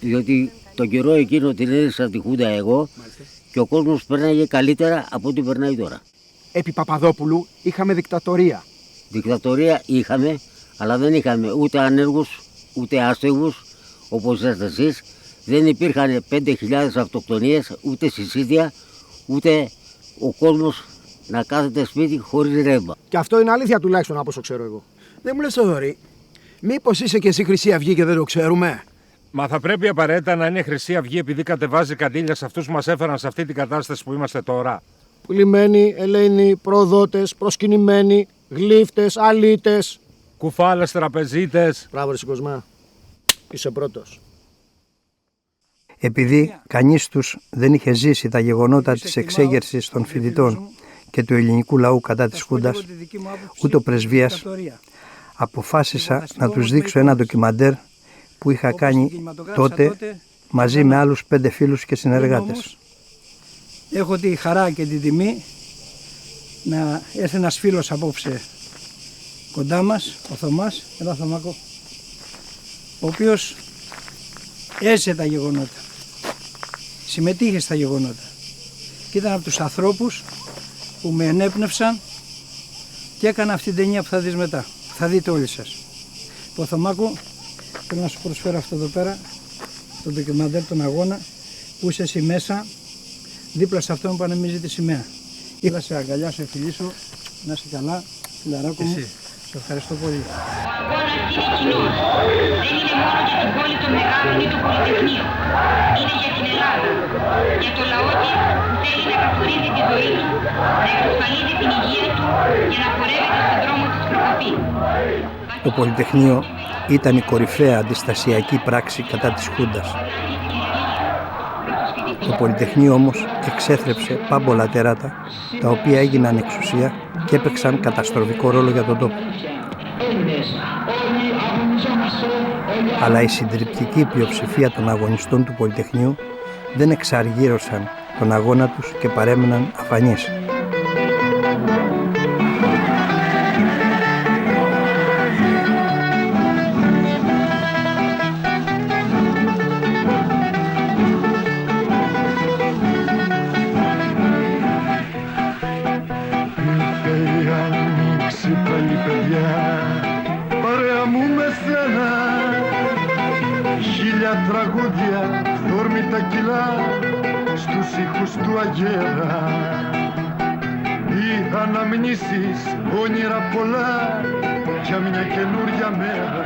Διότι τον καιρό εκείνο την έδειξα τη Χούντα εγώ και ο κόσμος περνάγε καλύτερα από ό,τι περνάει τώρα. Επί Παπαδόπουλου είχαμε δικτατορία. Δικτατορία είχαμε, αλλά δεν είχαμε ούτε ανέργους, ούτε άστεγους, όπως είστε εσείς. Δεν υπήρχαν 5.000 αυτοκτονίες, ούτε συσίδια, ούτε ο κόσμος να κάθεται σπίτι χωρίς ρεύμα. Και αυτό είναι αλήθεια τουλάχιστον από όσο ξέρω εγώ. Δεν μου λες Θοδωρή, μήπως είσαι και εσύ Χρυσή Αυγή και δεν το ξέρουμε? Μα θα πρέπει απαραίτητα να είναι Χρυσή Αυγή επειδή κατεβάζει καντήλια σε αυτούς που μας έφεραν σε αυτή την κατάσταση που είμαστε τώρα. Πουλημένοι, ελέηνοι, προδότες, προσκυνημένοι, γλύφτες, αλήτες. Κουφάλες, τραπεζίτες. Μπράβο ρε Κοσμά, είσαι πρώτος. Επειδή κανείς τους δεν είχε ζήσει τα γεγονότα της εξέγερσης των φοιτητών και του ελληνικού λαού κατά της Χούντας, ούτε ο πρεσβείας, αποφάσισα να τους δείξω ένα ντοκιμαντέρ που είχα κάνει τότε μαζί με άλλους 5 φίλους και συνεργάτες. Έχω τη χαρά και την τιμή να έρθει ένας φίλος απόψε κοντά μας, ο Θωμάς, έλα Θωμάκο, ο οποίος έζησε τα γεγονότα, συμμετείχε στα γεγονότα και ήταν από τους ανθρώπους που με ενέπνευσαν και έκανα αυτή την ταινία που θα δεις μετά, θα δείτε όλοι σας. Ο Θωμάκο, θέλω να σου προσφέρω αυτό εδώ πέρα, το ντοκιμαντέρ, τον αγώνα, που είσαι εσύ μέσα, δίπλα σε αυτόν που ανεμίζει τη σημαία. Ήλα σε αγκαλιά, σε φιλήσω, να είσαι καλά, φιλαράκο μου. Σε ευχαριστώ πολύ. Ο αγώνας είναι κοινός. Δεν είναι μόνο για την πόλη των Μεγάλων ή το Πολυτεχνείο. Είναι για την Ελλάδα. Για το λαό της που θέλει να καθορίζει τη ζωή του, να εξασφαλίζει την υγεία του και να πορεύεται στον δρόμο της προκοπής. Το Πολυτεχνείο ήταν η κορυφαία αντιστασιακή πράξη κατά της Χούντας. Το Πολυτεχνείο όμως εξέθρεψε πάμπολα τεράτα, τα οποία έγιναν εξουσία και έπαιξαν καταστροφικό ρόλο για τον τόπο. Αλλά η συντριπτική πλειοψηφία των αγωνιστών του Πολυτεχνείου δεν εξαργύρωσαν τον αγώνα τους και παρέμειναν αφανείς. Τραγούδια, δόρμητα κιλά στους ήχους του αγέρα. Οι αναμνήσεις, όνειρα πολλά για μια καινούρια μέρα.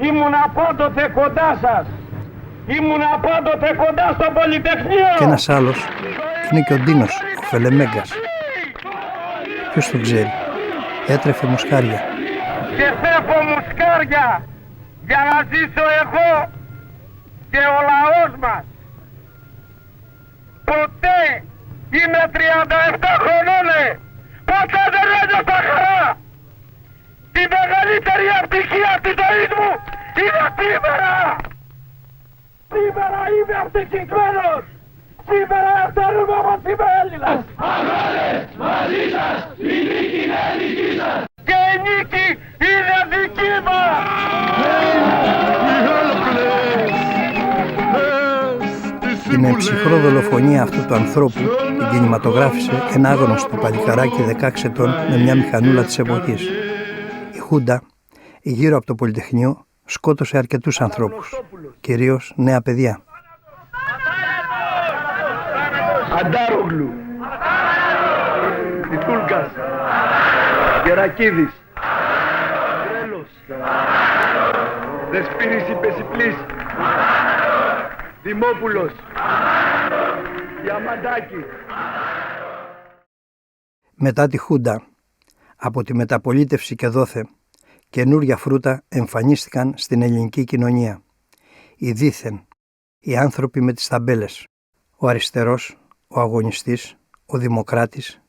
Ήμουνα πάντοτε κοντά σας. Ήμουνα πάντοτε κοντά στο Πολυτεχνείο. Και ένας άλλος είναι και ο Ντίνος, ο Φελεμέγκας. Ποιος τον ξέρει, έτρεφε μοσχάρια. Και θέφω μοσχάρια για να ζήσω εγώ και ο λαός μας. Ποτέ είμαι 37 χρονών, ποτέ δεν ένιωσα χαρά. Τη μεγαλύτερη ευτυχία της ζωής μου είναι σήμερα. Σήμερα είμαι ευτυχισμένος. Σήμερα ευθέρουμε όπως είμαι Έλληνας. Αγώνες, μαζί σας, η νίκη είναι δική σας. Και η νίκη είναι δική μας. Την ψυχρό δολοφονία αυτού του ανθρώπου την κινηματογράφησε ένα άγνωστο παλικαράκι 16 ετών με μια μηχανούλα της εποχής. Η Χούντα, γύρω από το Πολυτεχνείο, σκότωσε αρκετούς ανθρώπους, κυρίως νέα παιδιά. Αντάρογλου, Τιτούλκας, Γερακίδης, Τρέλος, Δεσποίνης Υπεσιπλής, Δημόπουλος, Διαμαντάκη. Μετά τη Χούντα, από τη μεταπολίτευση και δόθε, καινούρια φρούτα εμφανίστηκαν στην ελληνική κοινωνία. Οι δήθεν, οι άνθρωποι με τις ταμπέλες, ο αριστερός, ο αγωνιστής, ο δημοκράτης,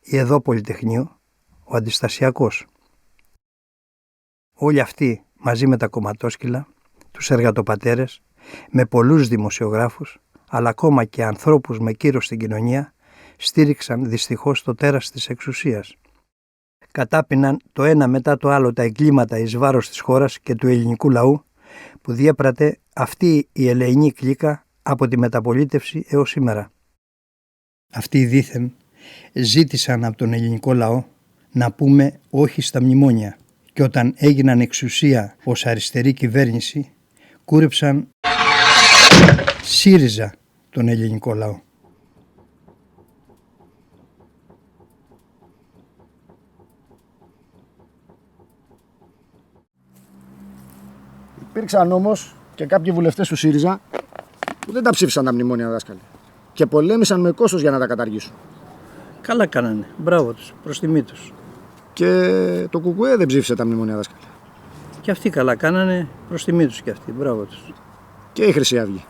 η εδώ Πολυτεχνείο, ο αντιστασιακός. Όλοι αυτοί μαζί με τα κομματόσκυλα, τους εργατοπατέρες, με πολλούς δημοσιογράφους, αλλά ακόμα και ανθρώπους με κύρος στην κοινωνία, στήριξαν δυστυχώς το τέρας της εξουσίας. Κατάπιναν το ένα μετά το άλλο τα εγκλήματα εις βάρος της χώρας και του ελληνικού λαού που διέπρατε αυτή η ελεηνή κλίκα από τη μεταπολίτευση έως σήμερα. Αυτοί οι δήθεν ζήτησαν από τον ελληνικό λαό να πούμε όχι στα μνημόνια και όταν έγιναν εξουσία ως αριστερή κυβέρνηση κούρεψαν ΣΥΡΙΖΑ τον ελληνικό λαό. Υπήρξαν όμως και κάποιοι βουλευτές του ΣΥΡΙΖΑ που δεν τα ψήφισαν τα μνημόνια, δάσκαλε, και πολέμησαν με κόστος για να τα καταργήσουν. Καλά κάνανε. Μπράβο τους. Προς τιμή τους. Και το ΚΚΕ δεν ψήφισε τα μνημόνια, δάσκαλε. Και αυτοί καλά κάνανε. Προς τιμή τους και αυτοί. Μπράβο τους. Και η Χρυσή Αυγή.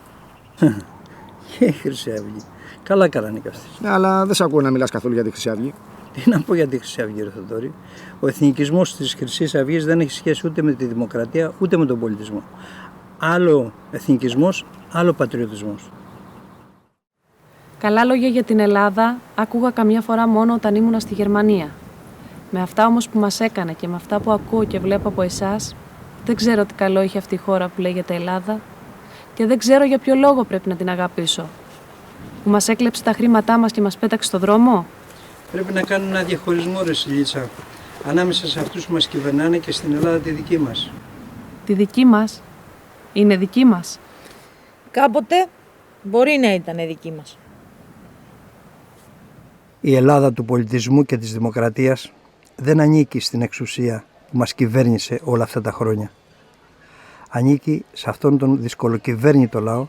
Και η Χρυσή Αυγή. Καλά κάνανε και αυτοί. Ναι, αλλά δεν σ' ακούω να μιλάς καθόλου για τη Χρυσή Αυγή. Τι να πω για τη Χρυσή Αυγή, ρε Θοδωρή. Ο εθνικισμός της Χρυσής Αυγής δεν έχει σχέση ούτε με τη δημοκρατία ούτε με τον πολιτισμό. Άλλο εθνικισμός, άλλο πατριωτισμός. Καλά λόγια για την Ελλάδα άκουγα καμιά φορά μόνο όταν ήμουνα στη Γερμανία. Με αυτά όμως που μας έκανε και με αυτά που ακούω και βλέπω από εσάς, δεν ξέρω τι καλό έχει αυτή η χώρα που λέγεται Ελλάδα και δεν ξέρω για ποιο λόγο πρέπει να την αγαπήσω. Που μας έκλεψε τα χρήματά μας και μας πέταξε στο δρόμο. Πρέπει να κάνουν ένα διαχωρισμό, ρε Σιλίτσα, ανάμεσα σε αυτούς που μας κυβερνάνε και στην Ελλάδα τη δική μας. Τη δική μας? Είναι δική μας? Κάποτε μπορεί να ήταν δική μας. Η Ελλάδα του πολιτισμού και της δημοκρατίας δεν ανήκει στην εξουσία που μας κυβέρνησε όλα αυτά τα χρόνια. Ανήκει σε αυτόν τον δυσκολοκυβέρνητο λαό,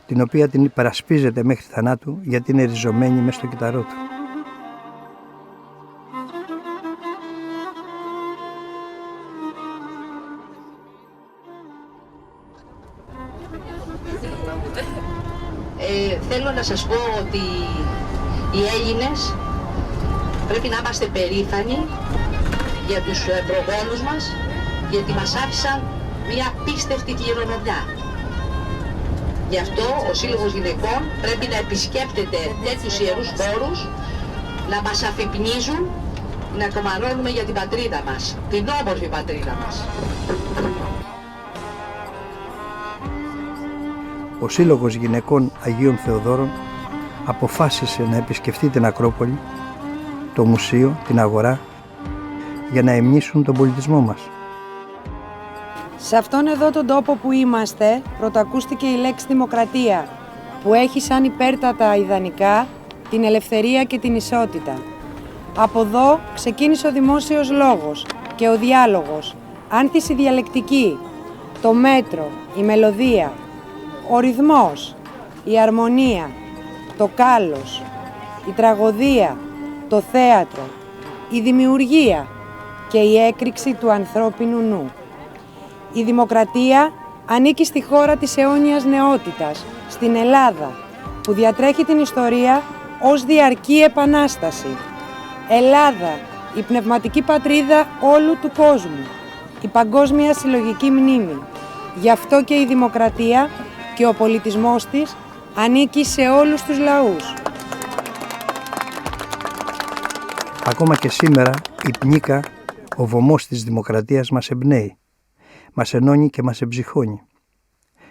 την οποία την υπερασπίζεται μέχρι θανάτου γιατί είναι ριζωμένη μέσα στο κυταρό του. Θέλω να σας πω ότι οι Έλληνες πρέπει να είμαστε περήφανοι για τους προγόνους μας, γιατί μας άφησαν μια απίστευτη κληρονομιά. Γι' αυτό ο Σύλλογος Γυναικών πρέπει να επισκέπτεται τέτοιους ιερούς χώρους, να μας αφυπνίζουν, να κομμανώνουμε για την πατρίδα μας, την όμορφη πατρίδα μας. Ο Σύλλογος Γυναικών Αγίων Θεοδόρων αποφάσισε να επισκεφτεί την Ακρόπολη, το μουσείο, την αγορά, για να εμνήσουν τον πολιτισμό μας. Σε αυτόν εδώ τον τόπο που είμαστε, πρωτοακούστηκε η λέξη δημοκρατία, που έχει σαν υπέρτατα ιδανικά την ελευθερία και την ισότητα. Από εδώ ξεκίνησε ο δημόσιος λόγος και ο διάλογος, άνθηση διαλεκτική, το μέτρο, η μελωδία, ο ρυθμός, η αρμονία, το κάλος, η τραγωδία, το θέατρο, η δημιουργία και η έκρηξη του ανθρώπινου νου. Η δημοκρατία ανήκει στη χώρα της αιώνιας νεότητας, στην Ελλάδα, που διατρέχει την ιστορία ως διαρκή επανάσταση. Ελλάδα, η πνευματική πατρίδα όλου του κόσμου, η παγκόσμια συλλογική μνήμη. Γι' αυτό και η δημοκρατία και ο πολιτισμός της ανήκει σε όλους τους λαούς. Ακόμα και σήμερα η πνίκα, ο βωμός της δημοκρατίας μας εμπνέει, μας ενώνει και μας εμψυχώνει.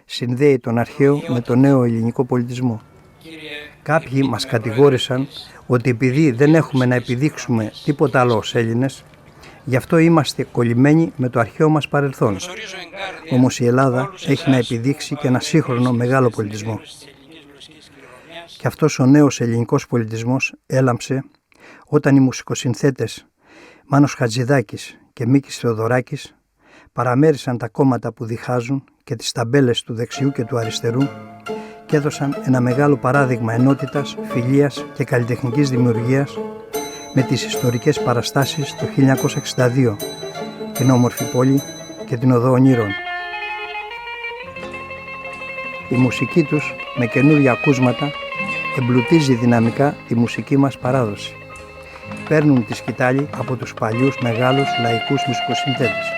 Συνδέει τον αρχαίο με τον νέο ελληνικό πολιτισμό. Κάποιοι μας κατηγόρησαν ότι επειδή δεν έχουμε να επιδείξουμε τίποτα άλλο ως Έλληνες, γι' αυτό είμαστε κολλημένοι με το αρχαίο μας παρελθόν. Όμως η Ελλάδα έχει να επιδείξει και ένα σύγχρονο μεγάλο πολιτισμό. Και αυτός ο νέος ελληνικός πολιτισμός έλαμψε όταν οι μουσικοσυνθέτες Μάνος Χατζηδάκης και Μίκης Θεοδωράκης παραμέρισαν τα κόμματα που διχάζουν και τις ταμπέλες του δεξιού και του αριστερού και έδωσαν ένα μεγάλο παράδειγμα ενότητας, φιλίας και καλλιτεχνικής δημιουργίας με τις ιστορικές παραστάσεις το 1962, την όμορφη πόλη και την οδό ονείρων. Η μουσική τους με καινούργια ακούσματα εμπλουτίζει δυναμικά τη μουσική μας παράδοση. Παίρνουν τη σκητάλη από τους παλιούς μεγάλους λαϊκούς μουσικοσυνθέτες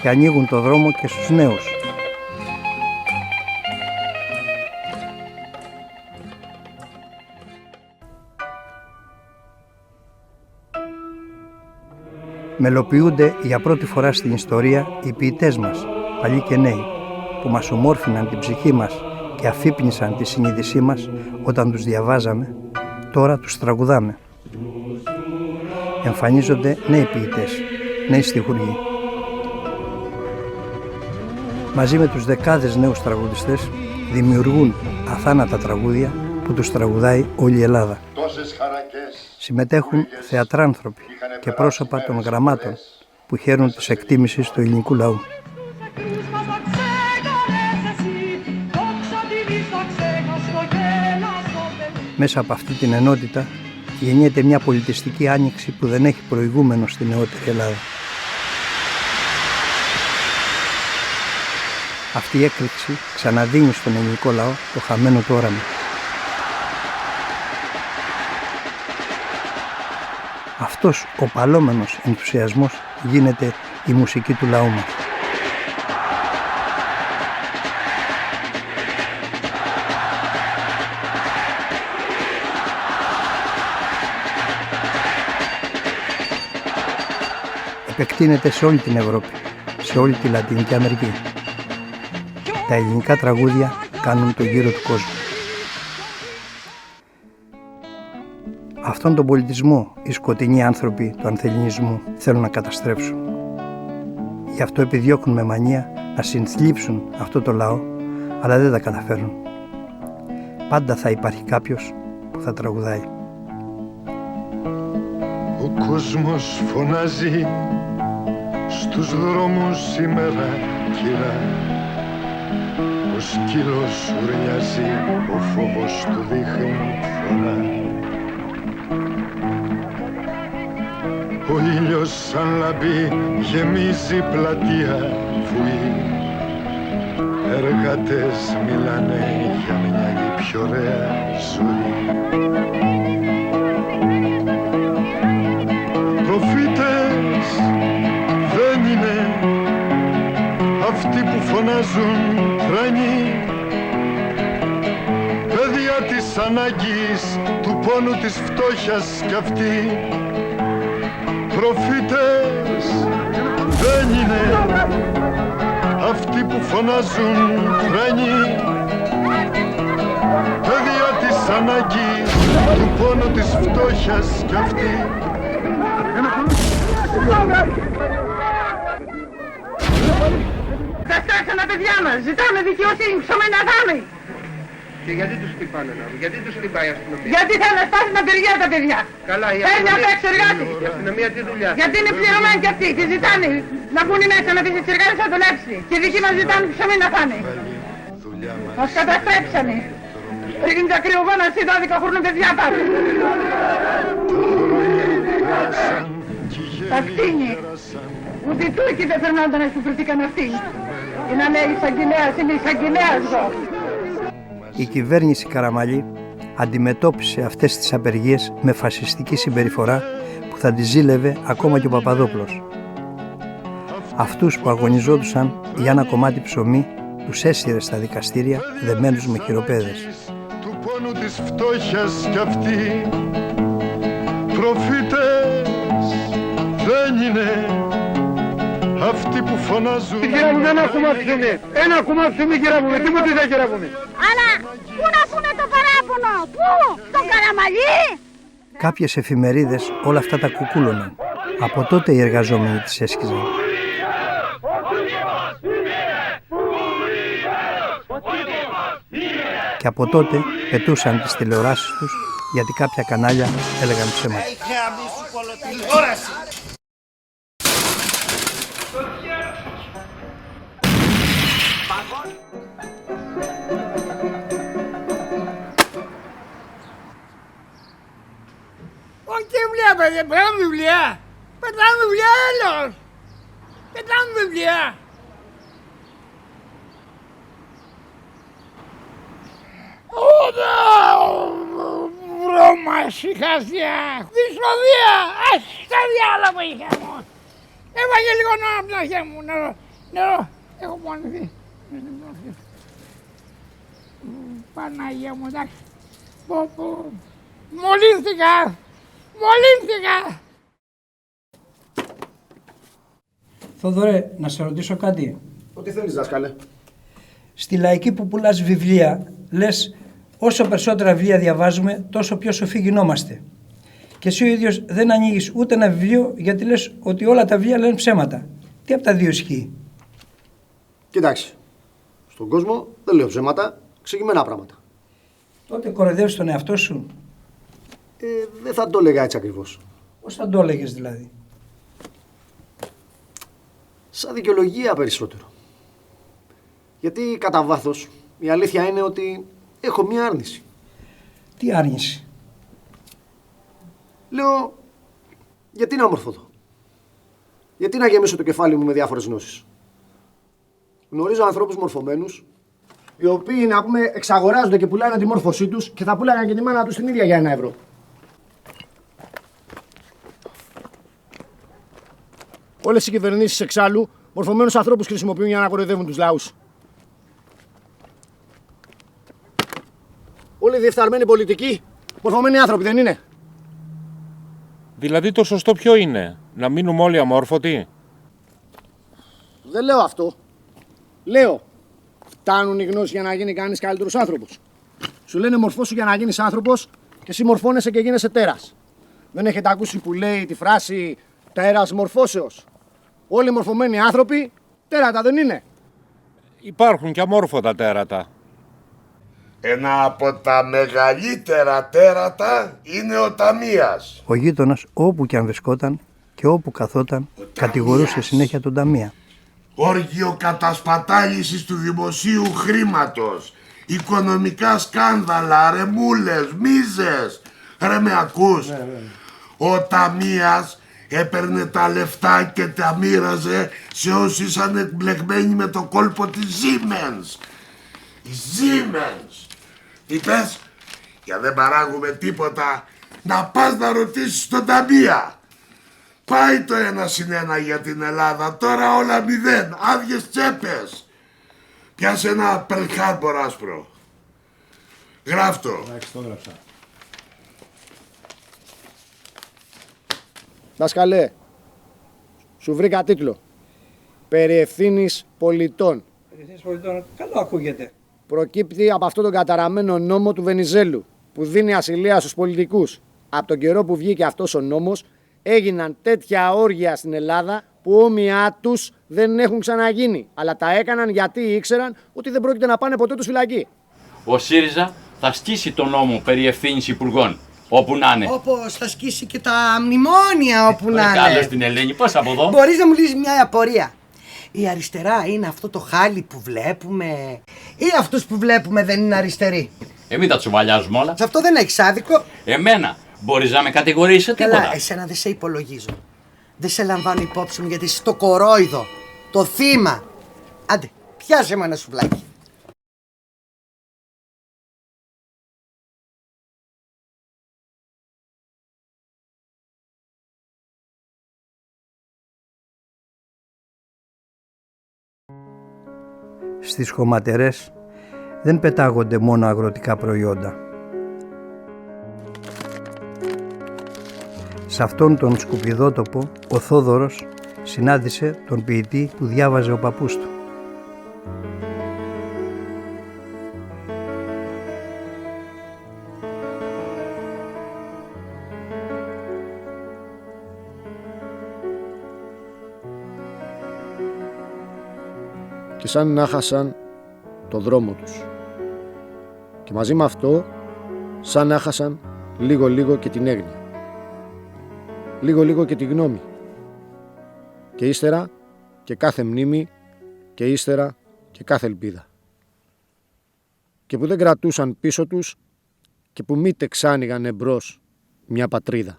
και ανοίγουν το δρόμο και στους νέους. Μελοποιούνται για πρώτη φορά στην ιστορία οι ποιητές μας, παλιοί και νέοι, που μας ομόρφιναν την ψυχή μας και αφύπνισαν τη συνείδησή μας όταν τους διαβάζαμε, τώρα τους τραγουδάμε. Εμφανίζονται νέοι ποιητές, νέοι στιχουργοί. Μαζί με τους δεκάδες νέους τραγουδιστές δημιουργούν αθάνατα τραγούδια που τους τραγουδάει όλη η Ελλάδα. Συμμετέχουν θεατράνθρωποι και πρόσωπα των γραμμάτων που χαίρουν της εκτίμησης του ελληνικού λαού. Μέσα από αυτή την ενότητα γεννιέται μια πολιτιστική άνοιξη που δεν έχει προηγούμενο στη νεότερη Ελλάδα. Αυτή η έκρηξη ξαναδίνει στον ελληνικό λαό το χαμένο του όραμα. Αυτός ο παλόμενος ενθουσιασμός γίνεται η μουσική του λαού μας. Επεκτείνεται σε όλη την Ευρώπη, σε όλη τη Λατινική Αμερική. Τα ελληνικά τραγούδια κάνουν το γύρο του κόσμου. Αυτόν τον πολιτισμό οι σκοτεινοί άνθρωποι του ανθεληνισμού θέλουν να καταστρέψουν. Γι' αυτό επιδιώκουν με μανία να συνθλίψουν αυτό το λαό, αλλά δεν τα καταφέρουν. Πάντα θα υπάρχει κάποιος που θα τραγουδάει. Ο κόσμος φωνάζει στους δρόμους σήμερα, κυρά. Ο σκύλος ουρλιάζει, ο φόβος του δείχνει φορά. Ο ήλιος σαν λαμπή γεμίζει πλατεία βουή. Εργάτες μιλάνε για μια πιο ωραία ζωή. Προφήτες δεν είναι αυτοί που φωνάζουν τρανοί. Παιδιά της ανάγκης, του πόνου της φτώχειας κι αυτοί. Προφήτες δεν είναι αυτοί που φωνάζουν τρανοί. Παιδιά της ανάγκης, του πόνου της φτώχειας κι αυτοί. Τα στάξαν τα παιδιά μας, ζητάμε δικαιοσύνη, ψωμένα δάμε. Και γιατί τους χτυπάνε να μου, γιατί τους χτυπάει η αστυνομία? Γιατί θέλουν να σπάσουν τα παιδιά τα παιδιά. Καλά, η παίρνει απ' έξω εργάτες. Η αστυνομία τι δουλειά? Γιατί είναι πληρωμένοι κι αυτοί και ζητάνε να μπουν μέσα να πεις τις εργάτες να δουλέψει. Και οι δικοί μας ζητάνε ψωμί να φάνε. Μας καταστρέψανε. Ρίχνουν τα κρυογόνα στη 12 χρονών παιδιά πάλι. Τα κτίνει. Ούτε οι Τούρκοι δεν περνάνε να σκουφρθήκαν αυτοί. Και να λέει εισαγγελέας, είναι εισαγγελέας εδώ. Η κυβέρνηση Καραμαλή αντιμετώπισε αυτές τις απεργίες με φασιστική συμπεριφορά που θα τη ζήλευε ακόμα και ο Παπαδόπουλος. Αυτούς που αγωνιζόντουσαν για ένα κομμάτι ψωμί τους έσυρε στα δικαστήρια δεμένους με χειροπέδες. Του πόνου της φτώχειας κι αυτοί. Προφήτες δεν είναι αυτοί που φωνάζουν. Κυρία μου, ένα κομμάτι ψωμί. Ένα κομμάτι ψωμί, κυρία μου, τι μου τι δεν κυρία μου. Αλλά πού να πούνε το παράπονο, πού, στον Καραμαλή. Κάποιες εφημερίδες όλα αυτά τα κουκούλωναν. Από τότε οι εργαζόμενοι τις έσκιζαν. Και από τότε πετούσαν τις τηλεοράσεις τους γιατί κάποια κανάλια έλεγαν ψέματα. Όχι βιβλία, παιδιά, πετάμε βιβλία. Πετάμε βιβλία, έλος. Πετάμε βιβλία. Βρώμα, συχασία, δυσφοβία, ας τα διάλογα είχα μου. Έβαγε λίγο νερό από τα χέρια μου, νερό, έχω πονηθεί. Παναγία μου, εντάξει, μολύνθηκα. Θοδωρέ, να σε ρωτήσω κάτι. Ό,τι θέλεις, δάσκαλε. Στη λαϊκή που πουλάς βιβλία, λες όσο περισσότερα βιβλία διαβάζουμε, τόσο πιο σοφοί γινόμαστε. Και εσύ ο ίδιος δεν ανοίγεις ούτε ένα βιβλίο γιατί λες ότι όλα τα βιβλία λένε ψέματα. Τι από τα δύο ισχύει? Κοιτάξτε, στον κόσμο δεν λέω ψέματα, εξηγημένα πράγματα. Τότε κοροϊδεύεις τον εαυτό σου. Δεν θα το έλεγα έτσι ακριβώς. Πώς θα το έλεγες δηλαδή? Σαν δικαιολογία περισσότερο. Γιατί κατά βάθος η αλήθεια είναι ότι έχω μια άρνηση. Τι άρνηση? Λέω, γιατί να μορφωθώ? Γιατί να γεμίσω το κεφάλι μου με διάφορες γνώσεις? Γνωρίζω ανθρώπους μορφωμένους, οι οποίοι να πούμε εξαγοράζονται και πουλάνε τη μόρφωσή τους και θα πουλάγαν και τη μάνα τους την ίδια για 1 ευρώ. Όλες οι κυβερνήσεις εξάλλου μορφωμένους ανθρώπους χρησιμοποιούν για να κοροϊδεύουν τους λαούς. Όλοι οι διεφθαρμένοι πολιτικοί μορφωμένοι άνθρωποι, δεν είναι? Δηλαδή το σωστό ποιο είναι? Να μείνουμε όλοι αμόρφωτοι? Δεν λέω αυτό. Λέω, φτάνουν οι γνώσεις για να γίνει κανείς καλύτερος άνθρωπος. Σου λένε μορφώσου για να γίνεις άνθρωπος και εσύ μορφώνεσαι και γίνεσαι τέρας. Δεν έχετε ακούσει που λέει τη φράση τέρας μορφώσεως? Όλοι οι μορφωμένοι άνθρωποι τέρατα δεν είναι? Υπάρχουν και αμόρφωτα τέρατα. Ένα από τα μεγαλύτερα τέρατα είναι ο Ταμίας. Ο γείτονας όπου και αν βρισκόταν και όπου καθόταν κατηγορούσε συνέχεια τον Ταμία. Όργιο κατασπατάλησης του δημοσίου χρήματος, οικονομικά σκάνδαλα, ρεμούλες, μίζες. Ρε με ακούς? Ο Ταμίας έπαιρνε τα λεφτά και τα μοίραζε σε όσοι ήσαν εμπλεγμένοι με το κόλπο της Siemens. Η Siemens. Τι πες? Για δεν παράγουμε τίποτα, να πας να ρωτήσεις τον Ταμία. Πάει το 1+1 για την Ελλάδα, τώρα όλα 0, άδειες τσέπες. Πιάσε ένα Pearl Harbor άσπρο. Γράφτο. Εντάξει, το γράψα. Δάσκαλε, σου βρήκα τίτλο. Περί ευθύνης πολιτών. Περί ευθύνης πολιτών, καλό ακούγεται. Προκύπτει από αυτόν τον καταραμένο νόμο του Βενιζέλου που δίνει ασυλία στους πολιτικούς. Από τον καιρό που βγήκε αυτός ο νόμος έγιναν τέτοια όργια στην Ελλάδα που όμοιά τους δεν έχουν ξαναγίνει. Αλλά τα έκαναν γιατί ήξεραν ότι δεν πρόκειται να πάνε ποτέ τους φυλακή. Ο ΣΥΡΙΖΑ θα σκίσει τον νόμο περί ευθύνης υπουργών. Όπου να είναι. Όπως θα σκίσει και τα μνημόνια όπου να είναι. Καλώς την Ελένη, πώς από εδώ? Μπορείς να μου λύσεις μια απορία? Η αριστερά είναι αυτό το χάλι που βλέπουμε ή αυτούς που βλέπουμε δεν είναι αριστεροί? Μην τα τσουβαλιάζουμε όλα. Σε αυτό δεν έχεις άδικο. Εμένα μπορείς να με κατηγορήσεις σε τίποτα? Καλά, εσένα δεν σε υπολογίζω. Δεν σε λαμβάνω υπόψη μου γιατί είσαι το κορόιδο, το θύμα. Άντε, πιάσε με ένα σουβλάκι. Στις χωματερές δεν πετάγονται μόνο αγροτικά προϊόντα. Σε αυτόν τον σκουπιδότοπο ο Θόδωρος συνάντησε τον ποιητή που διάβαζε ο παππούς του. Και σαν να χάσαν το δρόμο τους. Και μαζί με αυτό, σαν να χάσαν λίγο-λίγο και την έγνοια. Λίγο-λίγο και τη γνώμη. Και ύστερα και κάθε μνήμη και ύστερα και κάθε ελπίδα. Και που δεν κρατούσαν πίσω τους και που μήτε ξάνοιγαν εμπρός μια πατρίδα.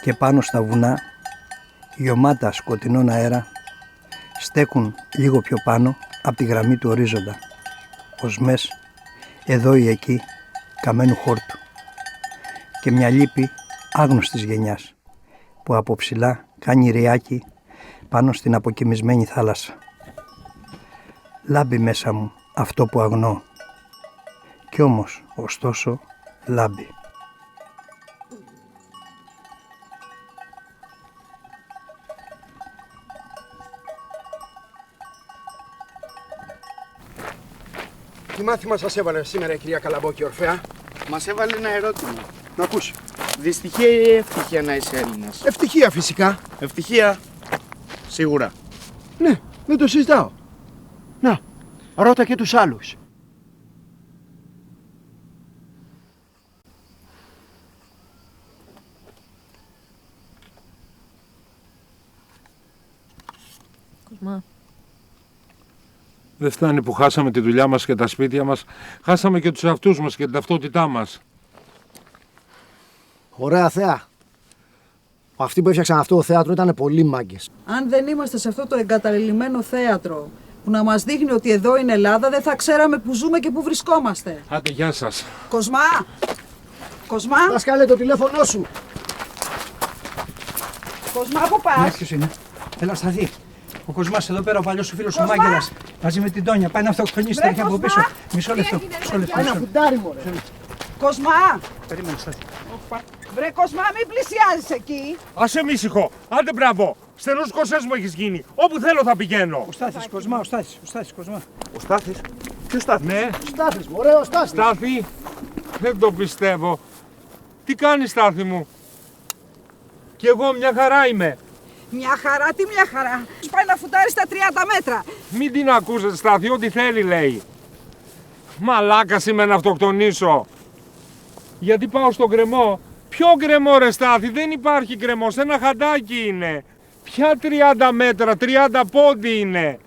και πάνω στα βουνά, γιωμάτα σκοτεινόν αέρα, στέκουν λίγο πιο πάνω από τη γραμμή του ορίζοντα, οσμές εδώ ή εκεί καμένου χόρτου και μια λύπη άγνωστης γενιάς που από ψηλά κάνει ριάκι πάνω στην αποκοιμισμένη θάλασσα. Λάμπει μέσα μου αυτό που αγνώ κι όμως ωστόσο λάμπει. Τι μάθημα σας έβαλε σήμερα η κυρία Καλαμπόκη, Ορφέα? Μας έβαλε ένα ερώτημα. Να ακούσει. Δυστυχία ή ευτυχία να είσαι Έλληνας? Ευτυχία φυσικά. Ευτυχία. Σίγουρα. Ναι, δεν το συζητάω. Να, ρώτα και τους άλλους. Κοσμά. Δεν φτάνει που χάσαμε τη δουλειά μας και τα σπίτια μας, χάσαμε και τους εαυτούς μας και την ταυτότητά μας. Ωραία θέα. Αυτοί που έφτιαξαν αυτό το θέατρο ήταν πολύ μάγκες. Αν δεν είμαστε σε αυτό το εγκαταλειμμένο θέατρο που να μας δείχνει ότι εδώ είναι Ελλάδα, δεν θα ξέραμε που ζούμε και που βρισκόμαστε. Άντε, γεια σας. Κοσμά! Κοσμά! Δάσκαλε, το τηλέφωνό σου. Κοσμά, πού πας? Ναι, ποιος είναι? Έλα, σταθεί. Ο Κοσμάς εδώ πέρα, ο παλιός σου φίλος ο Μάγκελας, μαζί με την Τόνια. Πάει να αυτοκτονήσει, θα έρθει από πίσω. Μισό λεπτό. Ένα φουντάρι, μωρέ. Κοσμά! Περίμενε, σταθεί. Βρε Κοσμά, μην πλησιάζεις εκεί. Άσε μη ησυχώ. Άντε, μπράβο. Στενούς κοσές μου έχεις γίνει. Όπου θέλω θα πηγαίνω. Ο Στάθης, Κοσμά, ο Στάθης, Κοσμά. Ο Στάθης. Ποιος Στάθης? Ναι. Στάθης, μωρέ, ο Στάθης. Στάθη. Δεν το πιστεύω. Τι κάνεις, Στάθη μου? Κι εγώ μια χαρά είμαι. Μια χαρά, τι μια χαρά. Σου πάει να φουτάρει στα 30 μέτρα. Μην την ακούσετε, Στάθη, ό,τι θέλει λέει. Μαλάκας είμαι να αυτοκτονήσω. Γιατί πάω στον γκρεμό. Ποιο γκρεμό, ρε Στάθη? Δεν υπάρχει γκρεμός, ένα χαντάκι είναι. Ποια 30 μέτρα, 30 πόντι είναι.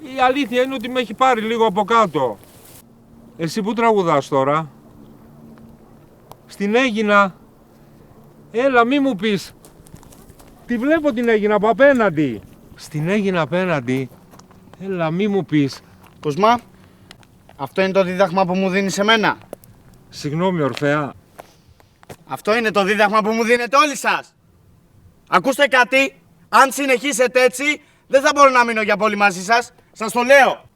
Η αλήθεια είναι ότι με έχει πάρει λίγο από κάτω. Εσύ που τραγουδάς τώρα? Στην Αίγινα. Έλα, μη μου πεις. Τη βλέπω την Αίγινα από απέναντι. Στην Αίγινα απέναντι. Έλα, μη μου πεις. Κοσμά, αυτό είναι το δίδαγμα που μου δίνεις εμένα. Συγγνώμη, Ορφέα. Αυτό είναι το δίδαγμα που μου δίνετε όλοι σας. Ακούστε κάτι, αν συνεχίσετε έτσι, δεν θα μπορώ να μείνω για πολύ μαζί σας. Σας το λέω.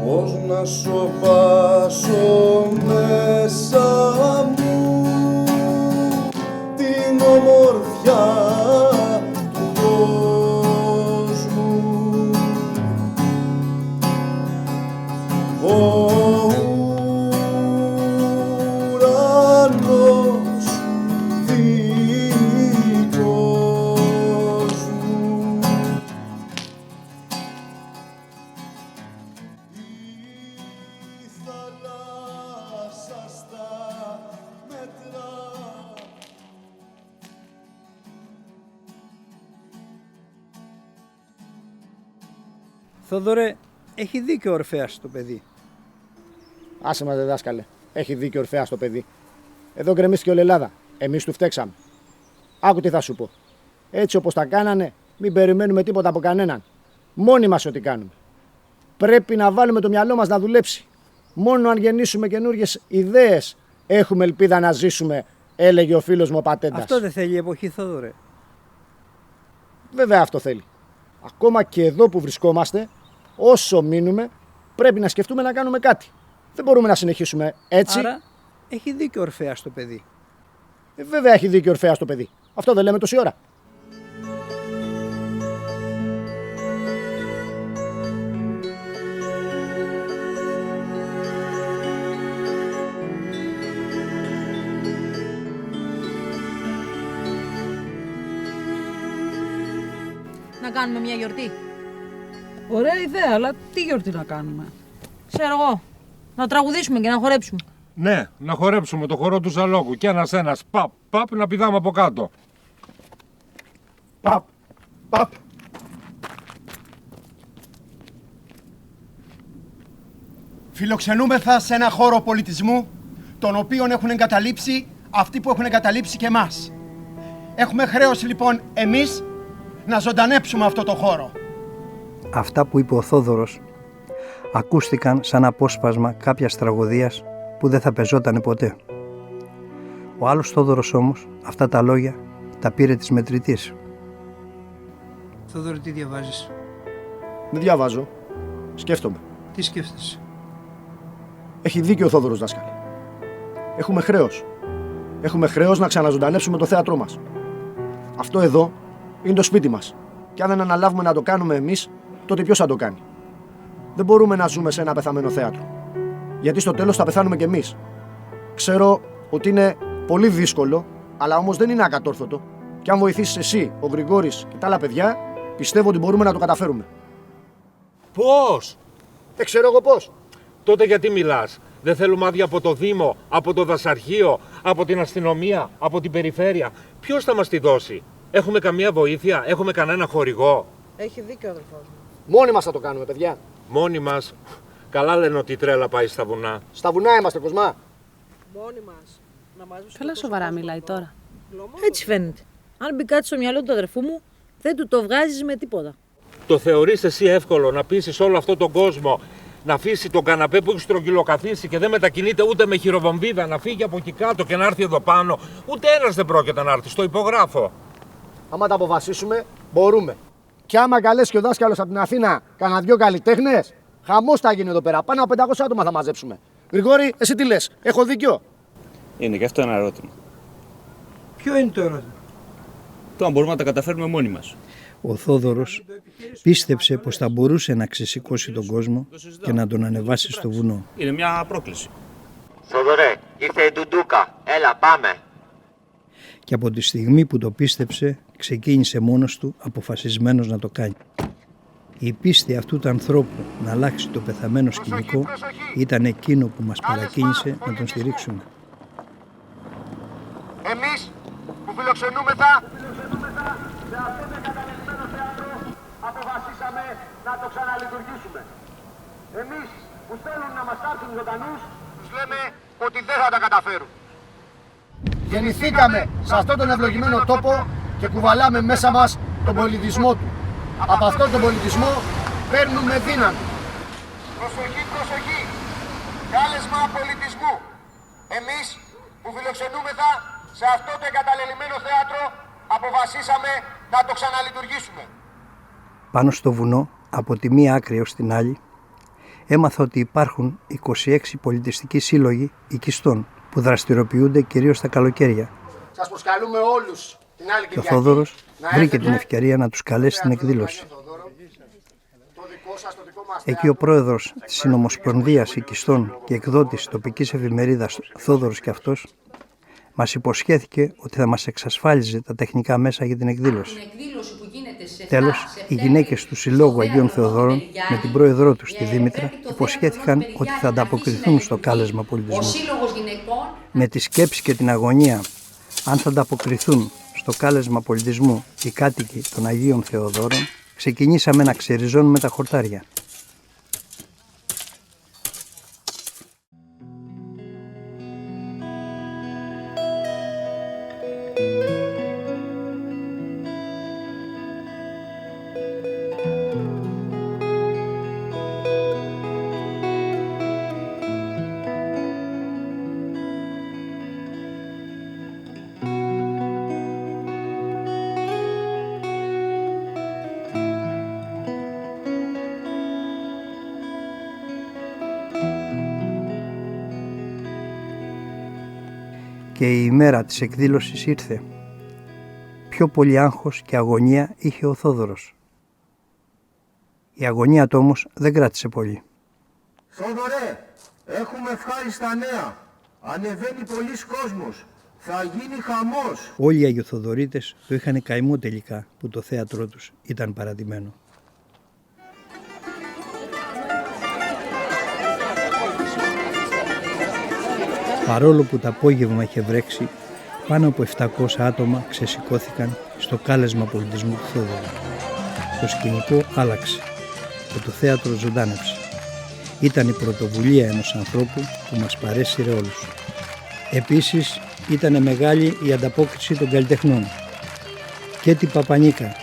Πώς να σωπάσω μέσα μου την ομορφιά του κόσμου. Ο ουρανός δικός μου. Θόδωρε, έχει δίκιο ο Ορφέας το παιδί. Άσε μας, δάσκαλε. Έχει δίκιο ο Ορφέας το παιδί. Εδώ γκρεμίστηκε όλη η Ελλάδα. Εμείς του φταίξαμε. Άκου τι θα σου πω. Έτσι όπως τα κάνανε, μην περιμένουμε τίποτα από κανέναν. Μόνοι μας ό,τι κάνουμε. Πρέπει να βάλουμε το μυαλό μας να δουλέψει. Μόνο αν γεννήσουμε καινούργιες ιδέες έχουμε ελπίδα να ζήσουμε, έλεγε ο φίλος μου ο Πατέντας. Αυτό δεν θέλει η εποχή, Θόδωρε. Βέβαια αυτό θέλει. Ακόμα και εδώ που βρισκόμαστε, όσο μείνουμε, πρέπει να σκεφτούμε να κάνουμε κάτι. Δεν μπορούμε να συνεχίσουμε έτσι. Άρα έχει δίκιο ο Ορφέας το παιδί. Βέβαια έχει δίκιο ο Ορφέας το παιδί. Αυτό δεν λέμε τόση ώρα. Να κάνουμε μια γιορτή. Ωραία ιδέα, αλλά τι γιορτή να κάνουμε? Ξέρω εγώ. Να τραγουδήσουμε και να χορέψουμε. Ναι, να χορέψουμε το χορό του Ζαλόκου και ένας παπ, παπ, να πηδάμε από κάτω. Παπ, παπ. Φιλοξενούμεθα σε ένα χώρο πολιτισμού, τον οποίο έχουν εγκαταλείψει αυτοί που έχουν εγκαταλείψει και εμάς. Έχουμε χρέος λοιπόν εμείς να ζωντανέψουμε αυτό το χώρο. Αυτά που είπε ο Θόδωρος ακούστηκαν σαν απόσπασμα κάποιας τραγωδίας που δεν θα πεζότανε ποτέ. Ο άλλος Θόδωρος όμως αυτά τα λόγια τα πήρε της μετρητής. Θόδωρο, τι διαβάζεις? Δεν διαβάζω. Σκέφτομαι. Τι σκέφτεσαι? Έχει δίκιο ο Θόδωρος, δάσκαλε. Έχουμε χρέος. Έχουμε χρέος να ξαναζωντανέψουμε το θέατρό μας. Αυτό εδώ είναι το σπίτι μας. Και αν δεν αναλάβουμε να το κάνουμε εμείς, τότε ποιος θα το κάνει? Δεν μπορούμε να ζούμε σε ένα πεθαμένο θέατρο. Γιατί στο τέλος θα πεθάνουμε κι εμείς. Ξέρω ότι είναι πολύ δύσκολο, αλλά όμως δεν είναι ακατόρθωτο. Και αν βοηθήσεις εσύ, ο Γρηγόρης και τα άλλα παιδιά, πιστεύω ότι μπορούμε να το καταφέρουμε. Πώς? Δεν ξέρω εγώ πώς. Τότε γιατί μιλάς? Δεν θέλουμε άδεια από το Δήμο, από το δασαρχείο, από την αστυνομία, από την περιφέρεια. Ποιος θα μας τη δώσει? Έχουμε καμία βοήθεια? Έχουμε κανένα χορηγό? Έχει δίκιο ο αδελφός μου. Μόνοι μας θα το κάνουμε, παιδιά. Μόνοι μας? Καλά λένε ότι η τρέλα πάει στα βουνά. Στα βουνά είμαστε, Κοσμά. Μόνοι μας. Να μαζέψουμε. Καλά σοβαρά μιλάει τώρα. Έτσι φαίνεται. Αν μπει κάτι στο μυαλό του αδερφού μου, δεν του το βγάζεις με τίποτα. Το θεωρείς εσύ εύκολο να πείσεις όλο αυτόν τον κόσμο να αφήσει τον καναπέ που έχει στρογγυλοκαθίσει και δεν μετακινείται ούτε με χειροβομβίδα, να φύγει από εκεί κάτω και να έρθει εδώ πάνω? Ούτε ένας δεν πρόκειται να έρθει, στο υπογράφω. Άμα τα αποφασίσουμε, μπορούμε. Και άμα καλέσει και ο δάσκαλος από την Αθήνα κανένα δυο καλλιτέχνες, χαμός θα γίνει εδώ πέρα. Πάνω από 500 άτομα θα μαζέψουμε. Γρηγόρη, εσύ τι λες? Έχω δίκιο? Είναι και αυτό ένα ερώτημα. Ποιο είναι το ερώτημα? Το αν μπορούμε να τα καταφέρουμε μόνοι μας. Ο Θόδωρος πίστεψε πως θα μπορούσε να ξεσηκώσει τον κόσμο και να τον ανεβάσει στο βουνό. Είναι μια πρόκληση. Θόδωρε, ήρθε η Ντουντούκα. Έλα, πάμε. Και από τη στιγμή που το πίστεψε, ξεκίνησε μόνος του αποφασισμένος να το κάνει. Η πίστη αυτού του ανθρώπου να αλλάξει το πεθαμένο σκηνικό ήταν εκείνο που μας παρακίνησε να τον στηρίξουμε. Εμείς που φιλοξενούμεθα σε αυτό το εγκαταλελειμμένο θέατρο αποφασίσαμε να το ξαναλειτουργήσουμε. Εμείς που θέλουν να μας άρθουν ζωντανούς τους λέμε ότι δεν θα τα καταφέρουν. Γεννηθήκαμε σε αυτόν τον ευλογημένο τόπο και κουβαλάμε μέσα μας τον πολιτισμό του. Από αυτόν τον πολιτισμό παίρνουμε δύναμη. Προσοχή, προσοχή. Κάλεσμα πολιτισμού. Εμείς που φιλοξενούμεθα σε αυτό το εγκαταλελειμμένο θέατρο αποφασίσαμε να το ξαναλειτουργήσουμε. Πάνω στο βουνό, από τη μία άκρη ως την άλλη, έμαθα ότι υπάρχουν 26 πολιτιστικοί σύλλογοι οικιστών που δραστηριοποιούνται κυρίως τα καλοκαίρια. Σας προσκαλούμε όλους την άλλη Και ο Κυριακή. Θόδωρος βρήκε την ευκαιρία να τους καλέσει στην εκδήλωση. Εκεί ο πρόεδρος της Συνομοσπονδίας Οικιστών και εκδότης τοπικής εφημερίδας, Θόδωρος και αυτός, μας υποσχέθηκε ότι θα μας εξασφάλιζε τα τεχνικά μέσα για την εκδήλωση. Τέλος, οι γυναίκες του Συλλόγου Αγίων Θεοδόρων με την πρόεδρό τους, τη Δήμητρα, υποσχέθηκαν ότι θα ανταποκριθούν στο κάλεσμα πολιτισμού. Με τη σκέψη και την αγωνία, αν θα ανταποκριθούν στο κάλεσμα πολιτισμού οι κάτοικοι των Αγίων Θεοδόρων, ξεκινήσαμε να ξεριζώνουμε τα χορτάρια. Και η ημέρα της εκδήλωσης ήρθε. Πιο πολύ άγχος και αγωνία είχε ο Θόδωρος. Η αγωνία του όμως δεν κράτησε πολύ. Θόδωρε, έχουμε ευχάριστα νέα. Ανεβαίνει πολλής κόσμος. Θα γίνει χαμός. Όλοι οι Αγιοθοδωρίτες το είχαν καημό τελικά που το θέατρό τους ήταν παρατημένο. Παρόλο που το απόγευμα είχε βρέξει, πάνω από 700 άτομα ξεσηκώθηκαν στο κάλεσμα πολιτισμού του Θεοδόρου. Το σκηνικό άλλαξε και το θέατρο ζωντάνεψε. Ήταν η πρωτοβουλία ενός ανθρώπου που μας παρέσυρε όλους. Επίσης ήταν μεγάλη η ανταπόκριση των καλλιτεχνών. Κέτη Παπανίκα,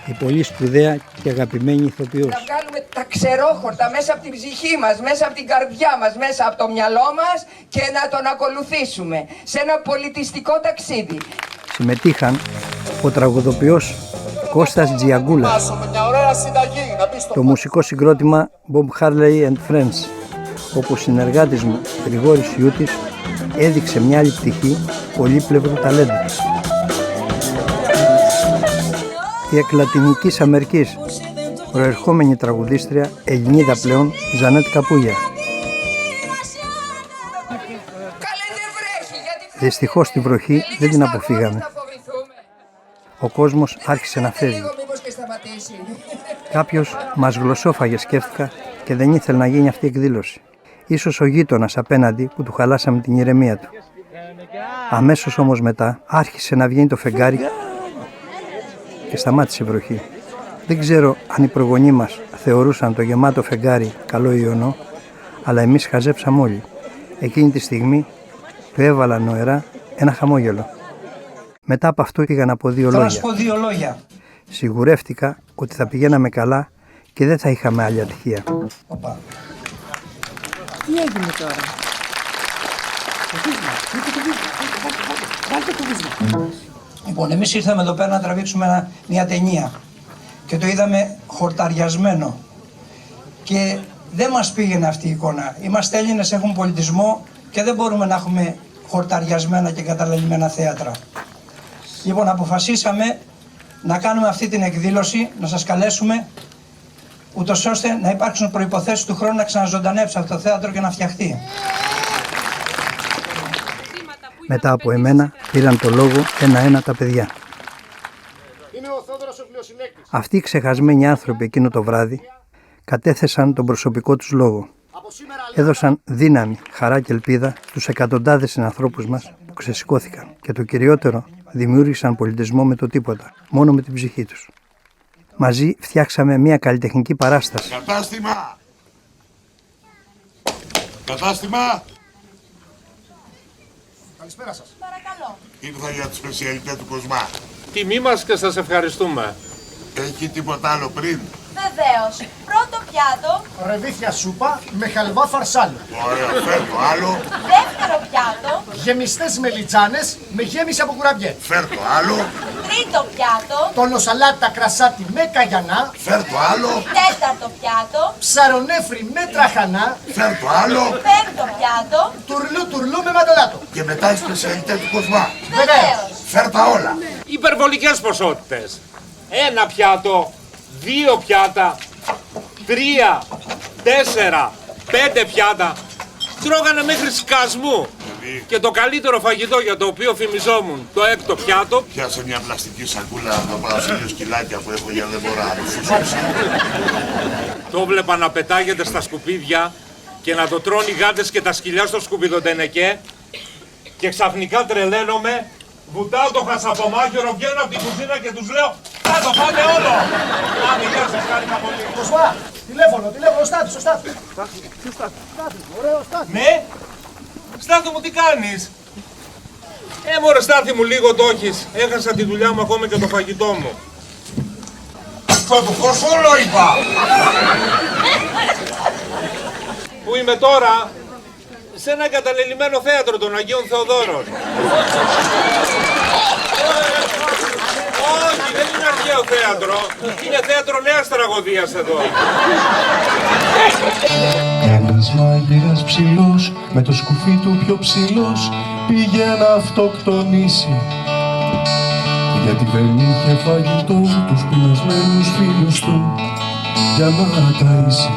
η πολύ σπουδαία και αγαπημένη ηθοποιός. Να βγάλουμε τα ξερόχορτα μέσα από την ψυχή μας, μέσα από την καρδιά μας, μέσα από το μυαλό μας και να τον ακολουθήσουμε σε ένα πολιτιστικό ταξίδι. Συμμετείχαν ο τραγουδοποιός Κώστας Τζιαγκούλας, το μουσικό συγκρότημα Bob Harley and Friends, όπου ο συνεργάτης μου Γρηγόρης Ιούτης έδειξε μια άλλη πτυχή πολύπλευρου ταλέντου. Η εκ Λατινικής Αμερικής προερχόμενη τραγουδίστρια, Ελληνίδα πλέον, Ζανέτ Καπούγια. Δυστυχώς τη βροχή δεν την αποφύγαμε. Ο κόσμος άρχισε να φεύγει. Κάποιος μας γλωσσόφαγε, σκέφτηκα, και δεν ήθελε να γίνει αυτή η εκδήλωση. Ίσως ο γείτονας απέναντι που του χαλάσαμε την ηρεμία του. Αμέσως όμως μετά άρχισε να βγαίνει το φεγγάρι και σταμάτησε η βροχή. Δεν ξέρω αν οι προγονείς μας θεωρούσαν το γεμάτο φεγγάρι καλό ιονό, αλλά εμείς χαζέψαμε όλοι. Εκείνη τη στιγμή του έβαλα νοερά ένα χαμόγελο. Μετά από αυτό πήγα να πω δύο λόγια. Σιγουρεύτηκα ότι θα πηγαίναμε καλά και δεν θα είχαμε άλλη ατυχία. Τι έγινε τώρα? Λοιπόν, εμείς ήρθαμε εδώ πέρα να τραβήξουμε μια ταινία και το είδαμε χορταριασμένο και δεν μας πήγαινε αυτή η εικόνα. Είμαστε Έλληνες, έχουμε πολιτισμό και δεν μπορούμε να έχουμε χορταριασμένα και καταλελειμμένα θέατρα. Λοιπόν, αποφασίσαμε να κάνουμε αυτή την εκδήλωση, να σας καλέσουμε, ούτως ώστε να υπάρξουν προϋποθέσεις του χρόνου να ξαναζωντανέψει αυτό το θέατρο και να φτιαχτεί. Μετά από εμένα πήραν το λόγο ένα-ένα τα παιδιά. Αυτοί οι ξεχασμένοι άνθρωποι εκείνο το βράδυ κατέθεσαν τον προσωπικό τους λόγο. Έδωσαν δύναμη, χαρά και ελπίδα στους εκατοντάδες συνανθρώπους μας που ξεσηκώθηκαν και το κυριότερο, δημιούργησαν πολιτισμό με το τίποτα, μόνο με την ψυχή τους. Μαζί φτιάξαμε μια καλλιτεχνική παράσταση. Κατάστημα! Κατάστημα! Καλησπέρα σας. Παρακαλώ. Ήρθα για τη σπεσιαλιτέ του Κοσμά. Τιμή μας και σας ευχαριστούμε. Έχει τίποτα άλλο πριν? Βεβαίως. Πρώτο πιάτο. Ρεβίθια σούπα με χαλβά φαρσάλ. Ωραία, φέρ το άλλο. Δεύτερο πιάτο. Γεμιστές μελιτζάνες με γέμιση από κουραμπιέ. Φέρ το άλλο. Τρίτο πιάτο. Τονοσαλάτα κρασάτι με καγιανά. Φέρ το άλλο. Τέταρτο πιάτο. Ψαρονέφρι με τραχανά. Φέρ το άλλο. Πέμπτο πιάτο. Τουρλού με μαντολάτο. Και μετά η σπεσιαλιτέ του Κοσμά. Βεβαίως. Φέρ τα όλα. Υπερβολικές ποσότητες. Ένα πιάτο, 2 πιάτα, 3, 4, 5 πιάτα. Τρώγανε μέχρι σκασμού. Και το καλύτερο φαγητό για το οποίο φημιζόμουν, το 6ο πιάτο. Πιάσε μια πλαστική σακούλα από το παρασύλιο σκυλάκια που έχω για δεν μπορώ να το φουσούσα. Το βλέπα να πετάγεται στα σκουπίδια και να το τρώνε οι γάτες και τα σκυλιά στο σκουπιδοτενεκέ. Και ξαφνικά τρελαίνομαι, βουτάω το χασαπομάχαιρο, βγαίνω από την κουζίνα και τους λέω θα το φάμε όλο! Άντε, γεια σας, χάρηκα πολύ. Κοσμά, τηλέφωνο, Στάθης, ο Στάθης. Ωραίο Στάθη. Ναι, Στάθη μου τι κάνεις? Μωρέ Στάθη μου, λίγο το έχεις. Έχασα τη δουλειά μου ακόμα και το φαγητό μου. Θα το χώσω όλο είπα! Πού είμαι τώρα? Σε ένα εγκαταλελειμμένο θέατρο των Αγίων Θεοδόρων. Όχι, δεν είναι αρχαίο θέατρο. Είναι θέατρο νέας τραγωδίας εδώ. Ένας μάγειρας ψηλός, με το σκουφί του πιο ψηλός, πήγε να αυτοκτονήσει. Γιατί δεν είχε φαγητό τους πεινασμένους φίλους του για να ταΐσει.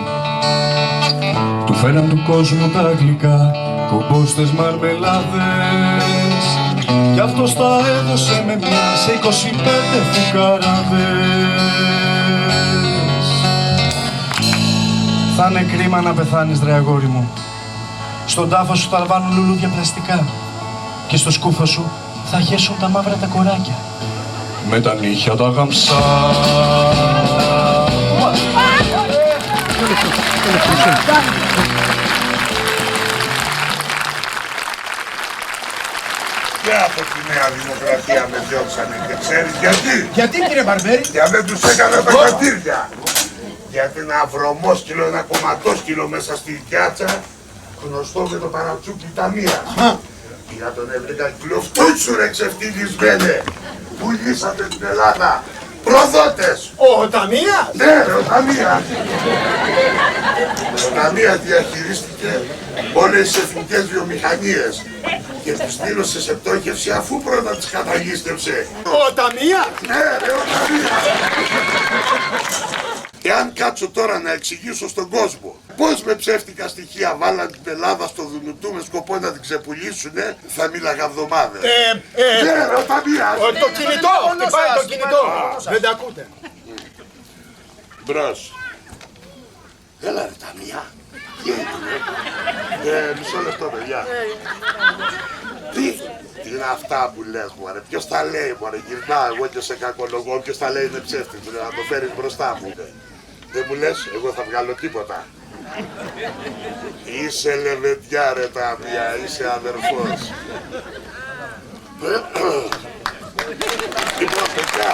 Του φέραν του κόσμου τα γλυκά, κομπόστες μαρμελάδες, κι αυτός τα έδωσε με μια σε 25 φουκαράδες. Θα είναι κρίμα να πεθάνεις ρε αγόρι μου. Στον τάφο σου θα βάλουν λουλούδια πλαστικά και στο σκούφο σου θα χέσουν τα μαύρα τα κοράκια. Με τα νύχια τα γαμψά. Και από τη Νέα Δημοκρατία με διώξανε και ξέρεις γιατί? Γιατί κύριε Μπαρμπέρη? Για δεν τους έκανα τα κατήρια. Γιατί ένα βρωμόσκυλο, ένα κομματόσκυλο μέσα στη πιάτσα, γνωστό με το παρατσούκι Ταμία. Για τον έβρικα κλοφτούτσου ρε ξεφτυλισμένε. Πουλήσατε την Ελλάδα. Προδότες! Ο Ταμία! Ναι ρε, ο Ταμία. Ο Ταμία διαχειρίστηκε όλες τις εθνικές βιομηχανίες και τις δήλωσε σε πτώχευση αφού πρώτα τις καταγίστευσε. Ο Ταμία! Ναι ρε, ο Ταμία. Εάν κάτσω τώρα να εξηγήσω στον κόσμο πώς με ψεύτικα στοιχεία βάλαν την Ελλάδα στο Δουνουτού με σκοπό να την ξεπουλήσουνε, θα μίλαγα εβδομάδες. Ναι ρε, ο Ταμίας! Το κινητό! Χτυπάει το κινητό! Δεν τα ακούτε. Μπρος. Έλα ρε Ταμία. Τι έγινε? Μισό λεπτό παιδιά. Τι είναι αυτά που λες μωρέ, ποιος τα λέει μωρέ, γυρνάω εγώ και σε κακολογώ, ποιος τα λέει είναι ψεύτης, να το φέρεις μπροστά μου. Δεν μου λες, εγώ θα βγάλω τίποτα. Είσαι λεβεντιά ρε Ταμία, είσαι αδερφός. Λοιπόν παιδιά,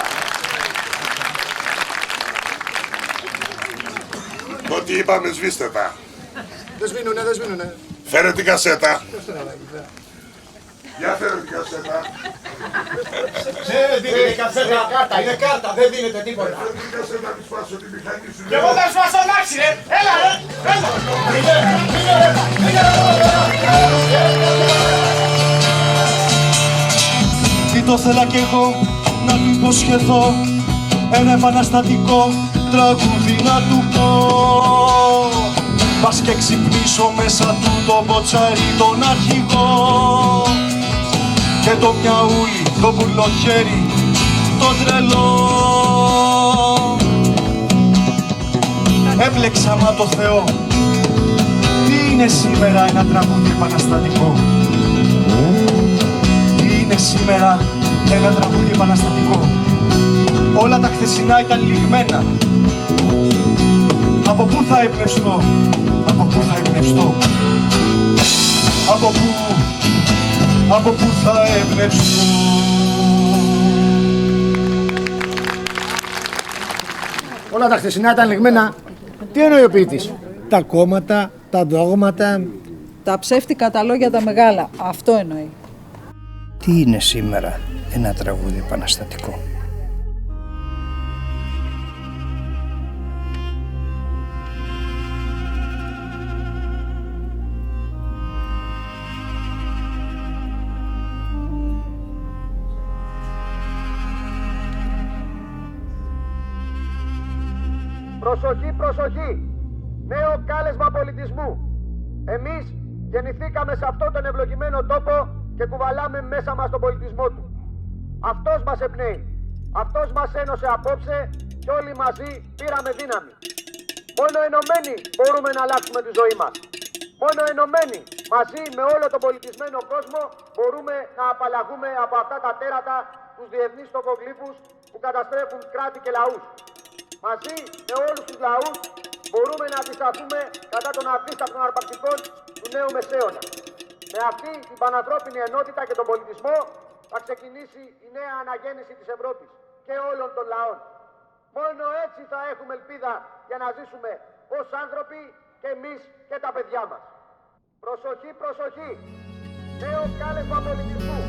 ό,τι είπαμε σβήστε τα. Δεν σβήνουνε, δεν σβήνουνε. Φέρε την κασέτα. Για φέρε την κασέτα. Δεν δίνεται κασέτα. Είναι κάρτα, δεν δίνεται τίποτα. Φέρε την κασέτα, μη σπάσω τη μηχανή σου. Και εγώ θα σπάσω εντάξει ρε. Έλα ρε. Τι το θέλα κι εγώ να του υποσχεθώ, ένα επαναστατικό τραγούδι να του πω. Πας και ξυπνήσω μέσα του το μποτσάρι τον αρχηγό και το μιαούλι, το μπουρλοχέρι, το τρελό. Έμπλεξα μα το Θεό, τι είναι σήμερα ένα τραγούδι επαναστατικό? Τι είναι σήμερα ένα τραγούδι επαναστατικό? Όλα τα χθεσινά ήταν λιγμένα. Από πού θα εμπνευστώ? Από πού θα εμπνευστώ? Από πού θα εμπνευστώ? Όλα τα χθεσινά ήταν λιγμένα. Τι εννοεί ο ποιητής? Τα κόμματα, τα δόγματα. Τα ψεύτικα τα λόγια τα μεγάλα. Αυτό εννοεί. Τι είναι σήμερα ένα τραγούδι επαναστατικό? Προσοχή, προσοχή! Νέο κάλεσμα πολιτισμού. Εμείς γεννηθήκαμε σε αυτόν τον ευλογημένο τόπο και κουβαλάμε μέσα μας τον πολιτισμό του. Αυτός μας εμπνέει. Αυτός μας ένωσε απόψε και όλοι μαζί πήραμε δύναμη. Μόνο ενωμένοι μπορούμε να αλλάξουμε τη ζωή μας. Μόνο ενωμένοι μαζί με όλο τον πολιτισμένο κόσμο μπορούμε να απαλλαγούμε από αυτά τα τέρατα, τους διεθνείς τοκογλύφους που καταστρέφουν κράτη και λαούς. Μαζί με όλους τους λαούς μπορούμε να αντισταθούμε κατά των απίστευτων αρπακτικών του νέου μεσαίωνα. Με αυτή την πανανθρώπινη ενότητα και τον πολιτισμό θα ξεκινήσει η νέα αναγέννηση της Ευρώπης και όλων των λαών. Μόνο έτσι θα έχουμε ελπίδα για να ζήσουμε ως άνθρωποι και εμείς και τα παιδιά μας. Προσοχή, προσοχή! Νέο κάλεσμα πολιτισμού.